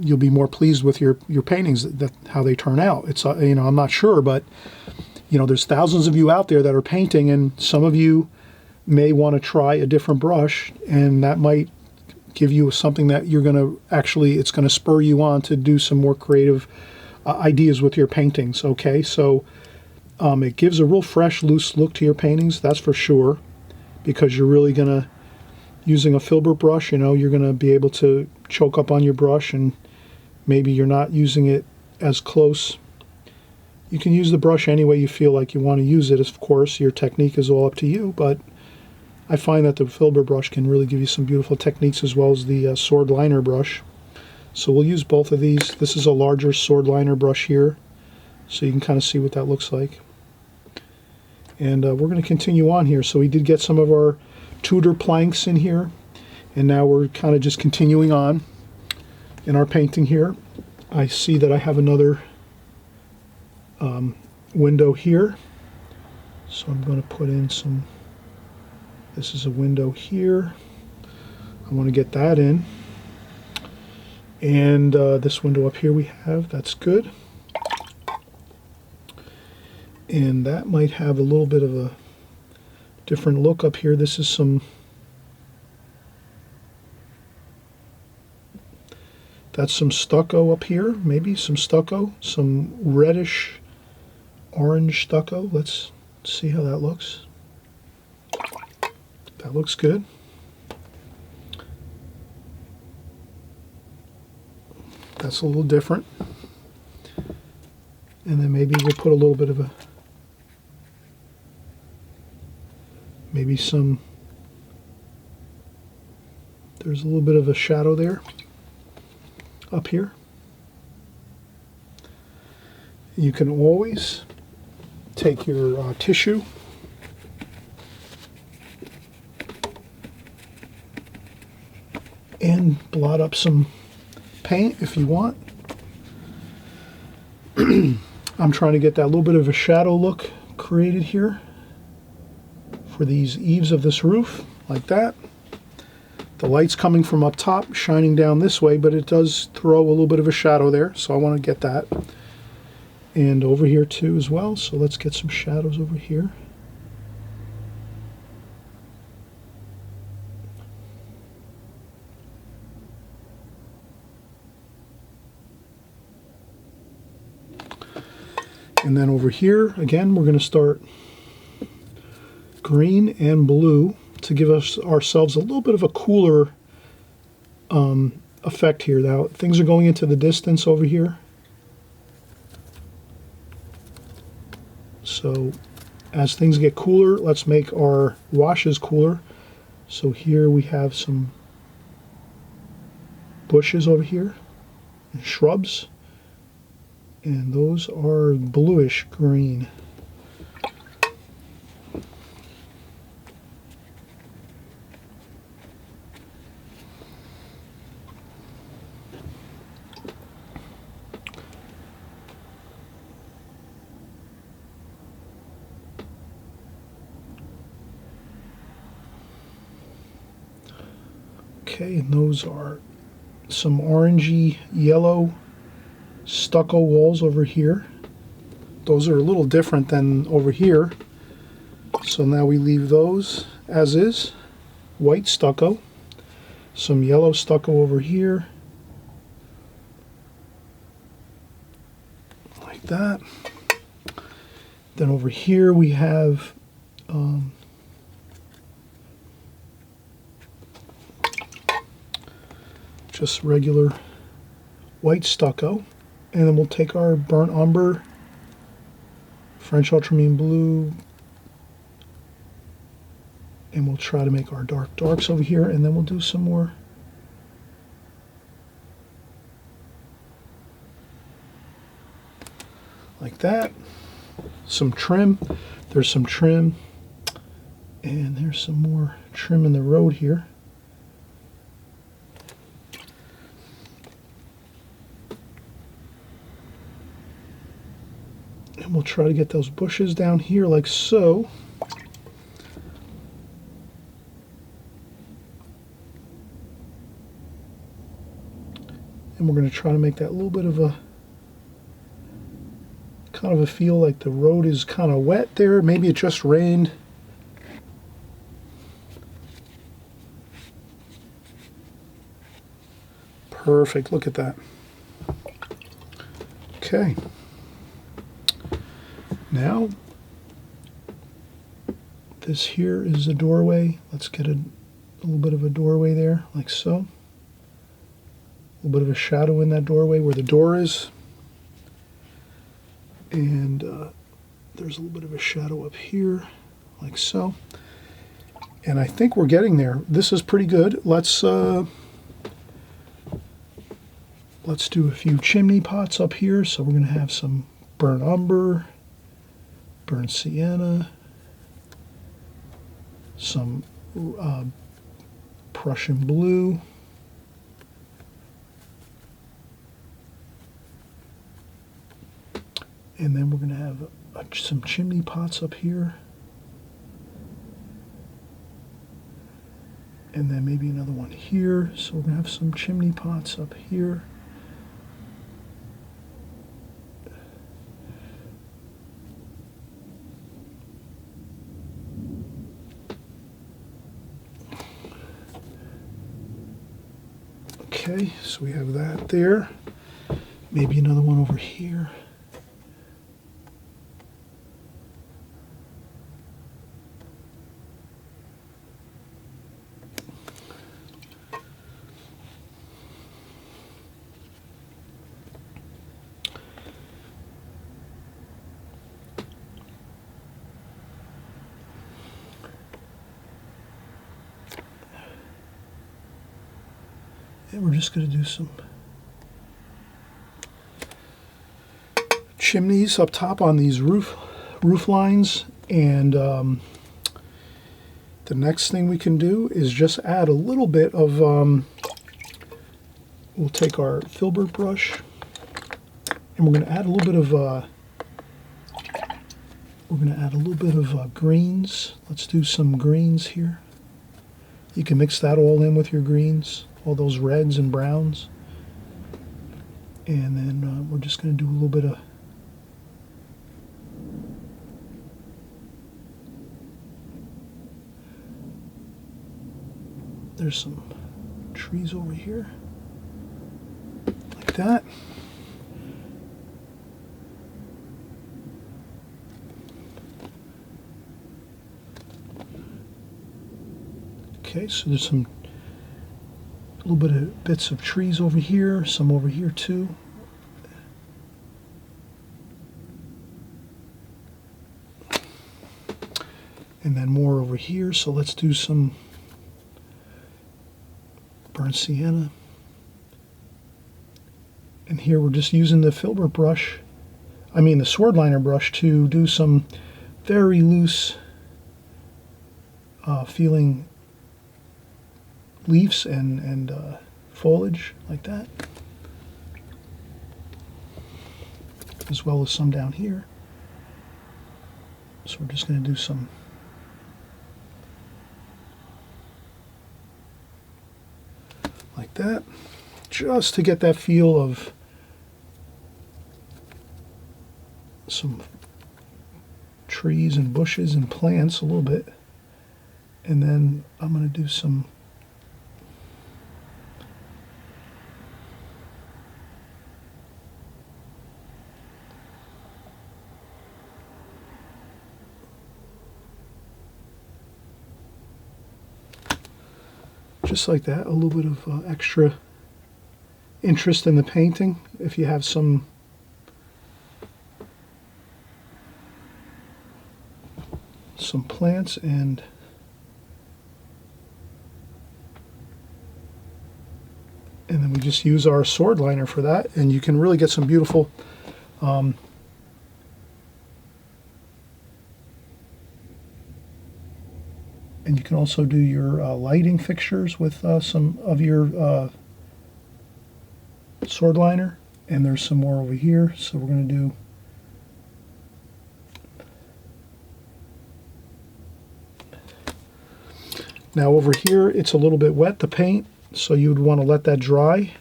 you'll be more pleased with your paintings, that how they turn out. It's I'm not sure, but there's thousands of you out there that are painting, and some of you may want to try a different brush, and that might give you something that you're going to it's going to spur you on to do some more creative ideas with your paintings. Okay, so it gives a real fresh, loose look to your paintings, that's for sure, because you're really going to, using a filbert brush, you're going to be able to choke up on your brush, and maybe you're not using it as close. You can use the brush any way you feel like you want to use it. Of course, your technique is all up to you, but I find that the filbert brush can really give you some beautiful techniques, as well as the sword liner brush. So we'll use both of these. This is a larger sword liner brush here, so you can kind of see what that looks like. And we're going to continue on here. So we did get some of our Tudor planks in here, and now we're kind of just continuing on in our painting here. I see that I have another window here, so I'm going to put in some, this is a window here. I want to get that in, and this window up here we have, that's good. And that might have a little bit of a different look up here. This is that's some stucco up here, maybe some stucco, some reddish orange stucco. Let's see how that looks. That looks good. That's a little different. And then maybe we'll put a little bit of maybe some There's a little bit of a shadow there, up here. You can always take your tissue and blot up some paint if you want. I'm trying to get that little bit of a shadow look created here for these eaves of this roof, like that. The light's coming from up top, shining down this way, but it does throw a little bit of a shadow there, so I want to get that. And over here too as well, so let's get some shadows over here. And then over here, again, we're going to start green and blue to give ourselves a little bit of a cooler effect here. Now, things are going into the distance over here. So as things get cooler, let's make our washes cooler. So here we have some bushes over here and shrubs. And those are bluish green. Okay, and those are some orangey yellow stucco walls over here. Those are a little different than over here. So now we leave those as is. White stucco. Some yellow stucco over here. Like that. Then over here we have just regular white stucco. And then we'll take our burnt umber, French ultramarine blue, and we'll try to make our dark darks over here, and then we'll do some more like that. Some trim. There's some trim, and there's some more trim in the road here. And we'll try to get those bushes down here like so. And we're going to try to make that little bit of a kind of a feel like the road is kind of wet there. Maybe it just rained. Perfect. Look at that. Okay. Now, this here is a doorway. Let's get a little bit of a doorway there, like so. A little bit of a shadow in that doorway where the door is. And there's a little bit of a shadow up here, like so. And I think we're getting there. This is pretty good. Let's do a few chimney pots up here. So we're going to have some burnt umber, burnt sienna, some Prussian blue, and then we're going to have some chimney pots up here, and then maybe another one here. So we're going to have some chimney pots up here. Okay, so we have that there. Maybe another one over here. And we're just going to do some chimneys up top on these roof lines. And the next thing we can do is just add a little bit of, we'll take our filbert brush and we're going to add a little bit of, greens. Let's do some greens here. You can mix that all in with your greens, all those reds and browns. And then we're just going to do a little bit of there's some trees over here, like that. Okay, so there's a little bit of bits of trees over here, some over here too. And then more over here, so let's do some burnt sienna. And here we're just using the filbert brush, the sword liner brush, to do some very loose feeling leaves and foliage, like that, as well as some down here. So we're just going to do some like that, just to get that feel of some trees and bushes and plants a little bit. And then I'm going to do some just like that, a little bit of extra interest in the painting. If you have some plants, and then we just use our sword liner for that, and you can really get some beautiful and you can also do your lighting fixtures with some of your sword liner. And there's some more over here, so we're going to do now over here. It's a little bit wet, the paint, so you would want to let that dry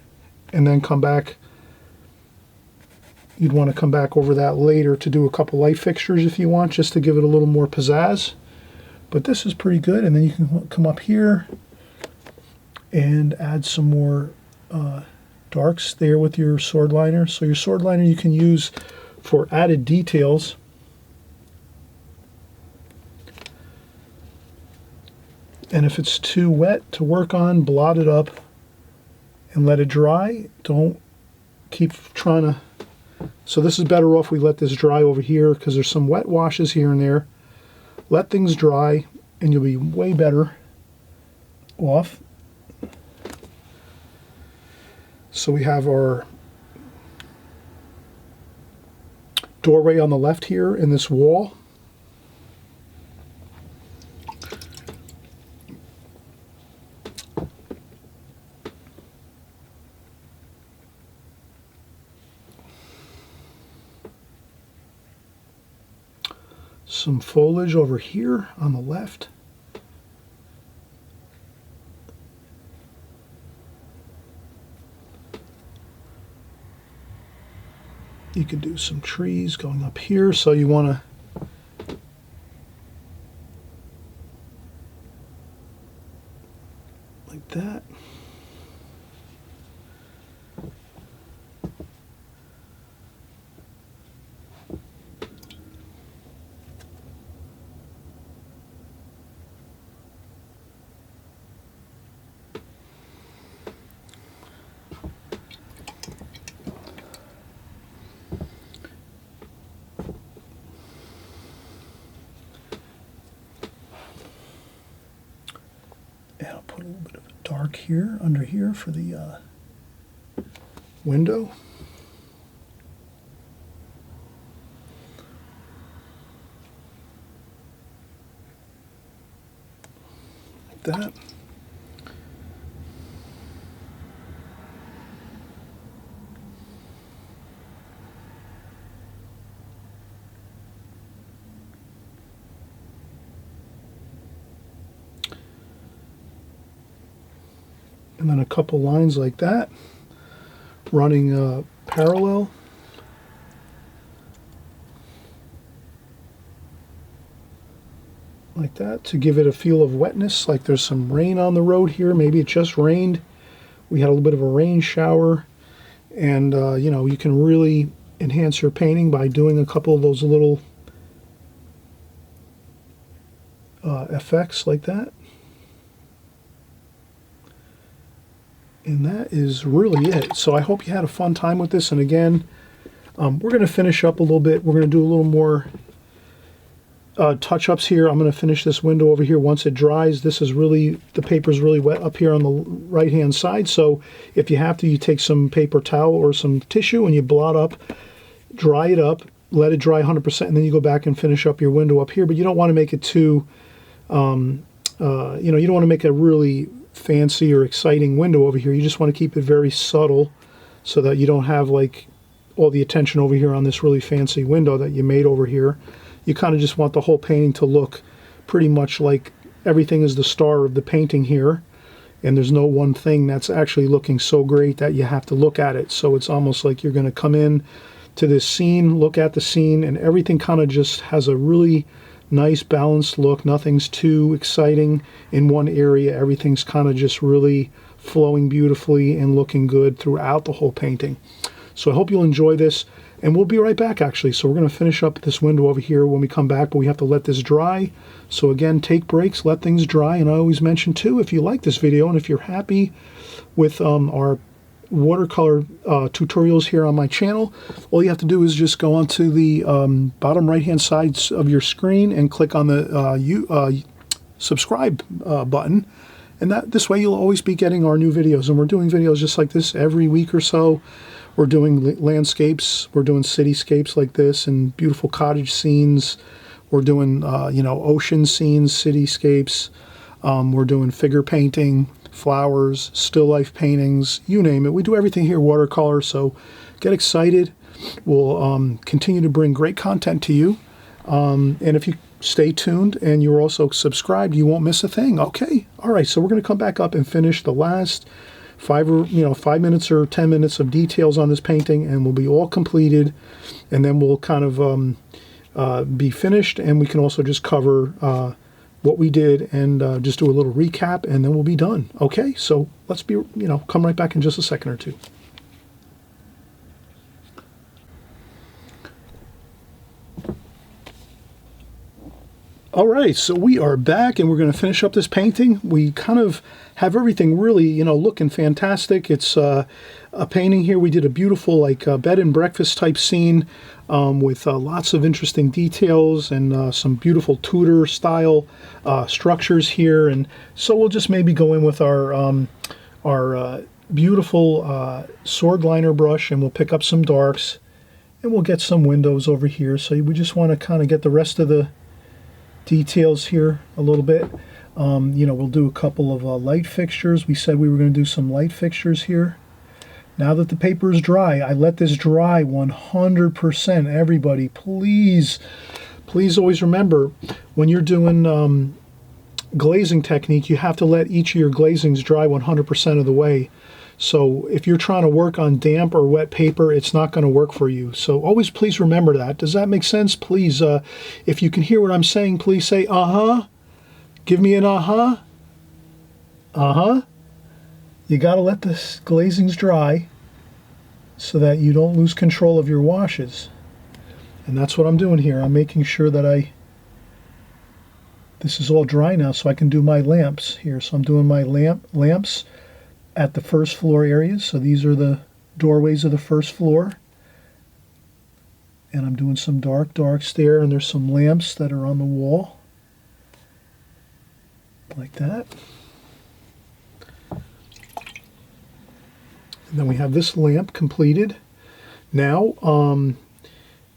and then come back. You'd want to come back over that later to do a couple light fixtures if you want, just to give it a little more pizzazz. But this is pretty good. And then you can come up here and add some more darks there with your sword liner. So your sword liner you can use for added details. And if it's too wet to work on, blot it up and let it dry. Don't keep trying to. So this is better off we let this dry over here, because there's some wet washes here and there. Let things dry and you'll be way better off. So we have our doorway on the left here in this wall. Some foliage over here on the left. You can do some trees going up here, so you want to like that. And I'll put a little bit of a dark here, under here for the window. Like that. And then a couple lines like that, running parallel. Like that, to give it a feel of wetness, like there's some rain on the road here. Maybe it just rained. We had a little bit of a rain shower. And, you know, you can really enhance your painting by doing a couple of those little effects like that. And that is really it. So I hope you had a fun time with this. And again, we're going to finish up a little bit. We're going to do a little more touch-ups here. I'm going to finish this window over here once it dries. This is really, the paper is really wet up here on the right-hand side. So if you have to, you take some paper towel or some tissue and you blot up, dry it up, let it dry 100%, and then you go back and finish up your window up here. But you don't want to make it too, you know, you don't want to make a really fancy or exciting window over here. You just want to keep it very subtle so that you don't have like all the attention over here on this really fancy window that you made over here. You kind of just want the whole painting to look pretty much like everything is the star of the painting here, and there's no one thing that's actually looking so great that you have to look at it. So it's almost like you're going to come in to this scene, look at the scene, and everything kind of just has a really nice balanced look. Nothing's too exciting in one area. Everything's kind of just really flowing beautifully and looking good throughout the whole painting. So I hope you'll enjoy this, and we'll be right back actually. So we're going to finish up this window over here when we come back, but we have to let this dry. So again, take breaks, let things dry. And I always mention too, if you like this video and if you're happy with our watercolor tutorials here on my channel, all you have to do is just go onto the bottom right hand side of your screen and click on the subscribe button, and this way you'll always be getting our new videos. And we're doing videos just like this every week or so. We're doing landscapes, we're doing cityscapes like this, and beautiful cottage scenes. We're doing you know, ocean scenes, cityscapes. We're doing figure painting, flowers, still life paintings, you name it. We do everything here watercolor, so get excited. We'll continue to bring great content to you. And if you stay tuned and you're also subscribed, you won't miss a thing. Okay, all right, so we're going to come back up and finish the last 5 minutes or 10 minutes of details on this painting, and we'll be all completed, and then we'll kind of be finished, and we can also just cover what we did and just do a little recap, and then we'll be done. Okay, so let's be, come right back in just a second or two. All right, so we are back, and we're going to finish up this painting. We kind of have everything really, looking fantastic. It's a painting here. We did a beautiful, like, bed and breakfast type scene with lots of interesting details and some beautiful Tudor style structures here. And so we'll just maybe go in with our beautiful sword liner brush, and we'll pick up some darks, and we'll get some windows over here. So we just want to kind of get the rest of the details here a little bit. We'll do a couple of light fixtures. We said we were going to do some light fixtures here. Now that the paper is dry, I let this dry 100%. Everybody, please always remember, when you're doing glazing technique, you have to let each of your glazings dry 100% of the way. So if you're trying to work on damp or wet paper, it's not going to work for you. So always please remember that. Does that make sense? Please, if you can hear what I'm saying, please say, uh-huh. Give me an uh-huh. Uh-huh. You got to let the glazings dry so that you don't lose control of your washes. And that's what I'm doing here. I'm making sure that this is all dry now so I can do my lamps here. So I'm doing my lamps at the first floor areas. So these are the doorways of the first floor. And I'm doing some darks there, and there's some lamps that are on the wall. Like that. And then we have this lamp completed. Now,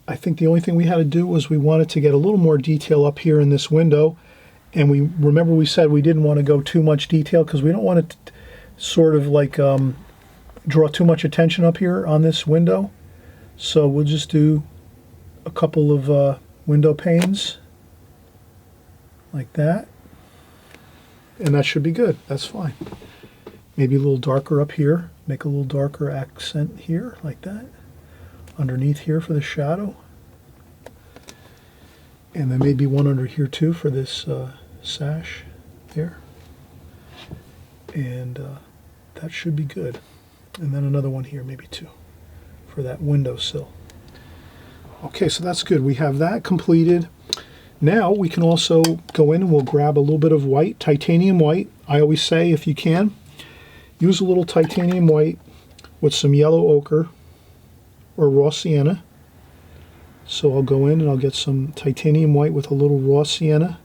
I think the only thing we had to do was we wanted to get a little more detail up here in this window. And we said we didn't want to go too much detail because we don't want to sort of like draw too much attention up here on this window. So we'll just do a couple of window panes like that. And that should be good. That's fine. Maybe a little darker up here. Make a little darker accent here, like that. Underneath here for the shadow. And then maybe one under here too for this sash there. And that should be good. And then another one here, maybe two, for that windowsill. Okay, so that's good. We have that completed. Now we can also go in and we'll grab a little bit of white, titanium white. I always say, if you can, use a little titanium white with some yellow ochre or raw sienna. So I'll go in and I'll get some titanium white with a little raw sienna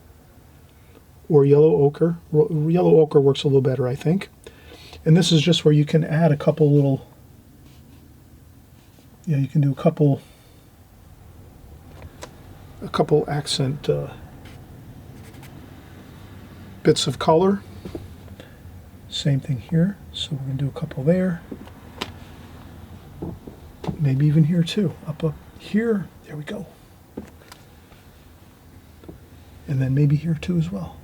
or yellow ochre. Yellow ochre works a little better, I think. And this is just where you can add a couple little, you can do a couple accent bits of color. Same thing here. So we're going to do a couple there. Maybe even here too. Up here. There we go. And then maybe here too as well.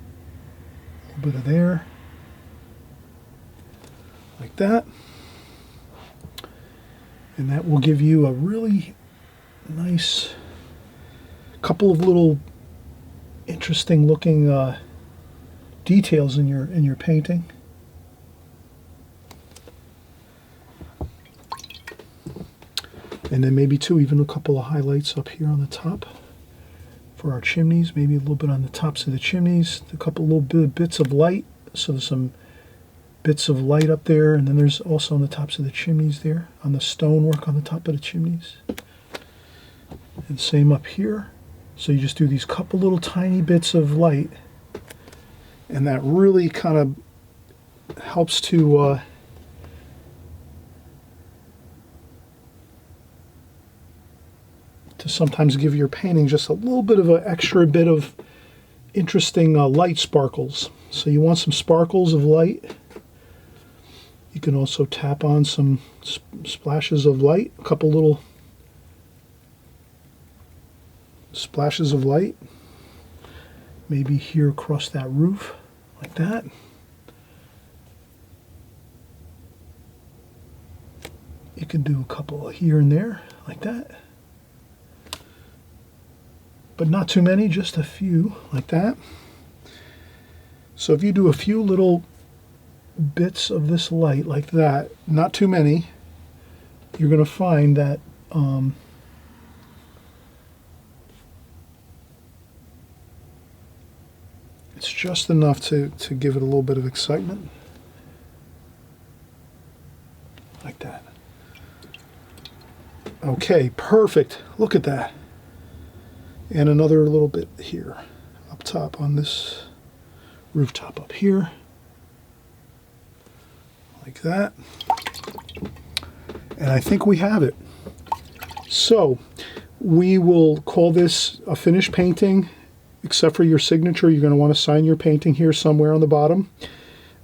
A little bit of there. Like that. And that will give you a really nice couple of little interesting looking details in your painting. And then maybe too, even a couple of highlights up here on the top for our chimneys. Maybe a little bit on the tops of the chimneys. A couple little bits of light. So there's some bits of light up there. And then there's also on the tops of the chimneys there. On the stonework on the top of the chimneys. And same up here. So you just do these couple little tiny bits of light. And that really kind of helps to sometimes give your painting just a little bit of an extra bit of interesting light sparkles. So you want some sparkles of light. You can also tap on some splashes of light, a couple little splashes of light. Maybe here across that roof, like that. You can do a couple here and there, like that. But not too many, just a few, like that. So if you do a few little bits of this light like that, not too many, you're going to find that it's just enough to give it a little bit of excitement. Like that. Okay, perfect. Look at that. And another little bit here, up top on this rooftop up here. Like that. And I think we have it. So we will call this a finished painting, except for your signature. You're going to want to sign your painting here somewhere on the bottom.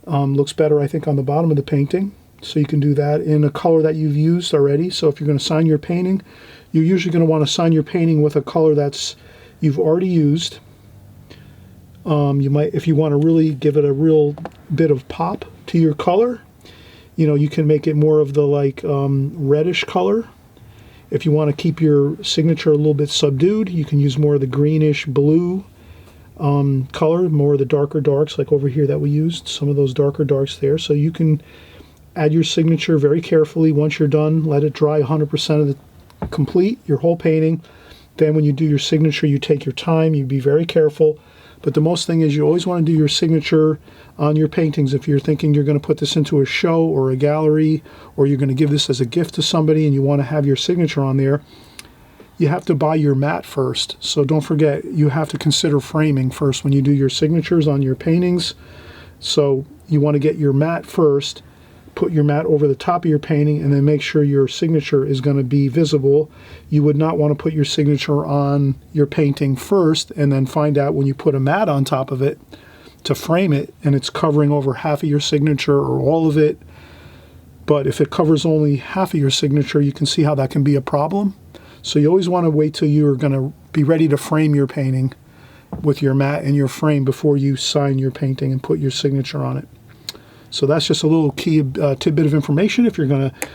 Looks better, I think, on the bottom of the painting. So you can do that in a color that you've used already. So if you're going to sign your painting, you're usually going to want to sign your painting with a color that's you've already used. You might, if you want to really give it a real bit of pop to your color, you can make it more of the like reddish color. If you want to keep your signature a little bit subdued, you can use more of the greenish blue color, more of the darker darks like over here that we used, some of those darker darks there. So you can add your signature very carefully. Once you're done, let it dry 100% of the complete, your whole painting. Then when you do your signature, you take your time, you be very careful. But the most thing is you always want to do your signature on your paintings. If you're thinking you're going to put this into a show or a gallery, or you're going to give this as a gift to somebody and you want to have your signature on there, you have to buy your mat first. So don't forget, you have to consider framing first when you do your signatures on your paintings. So you want to get your mat first, put your mat over the top of your painting and then make sure your signature is going to be visible. You would not want to put your signature on your painting first and then find out when you put a mat on top of it to frame it and it's covering over half of your signature or all of it. But if it covers only half of your signature, you can see how that can be a problem. So you always want to wait till you're going to be ready to frame your painting with your mat and your frame before you sign your painting and put your signature on it. So that's just a little key tidbit of information if you're going to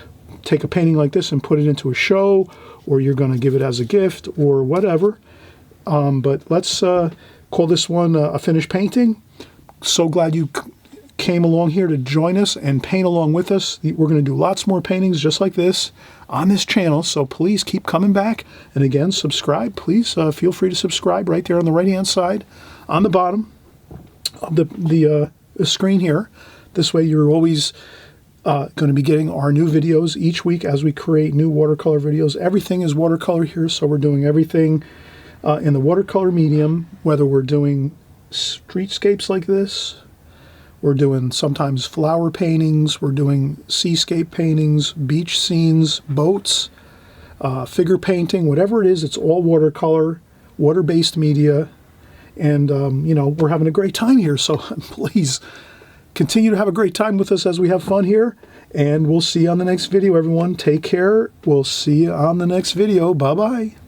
take a painting like this and put it into a show, or you're going to give it as a gift or whatever. But let's call this one a finished painting. So glad you came along here to join us and paint along with us. We're going to do lots more paintings just like this on this channel, so please keep coming back. And again, subscribe. Please feel free to subscribe right there on the right-hand side on the bottom of the screen here. This way you're always going to be getting our new videos each week as we create new watercolor videos. Everything is watercolor here, so we're doing everything in the watercolor medium, whether we're doing streetscapes like this, we're doing sometimes flower paintings, we're doing seascape paintings, beach scenes, boats, figure painting, whatever it is, it's all watercolor, water-based media, and you know, we're having a great time here, so please continue to have a great time with us as we have fun here, and we'll see you on the next video, everyone. Take care. We'll see you on the next video. Bye-bye.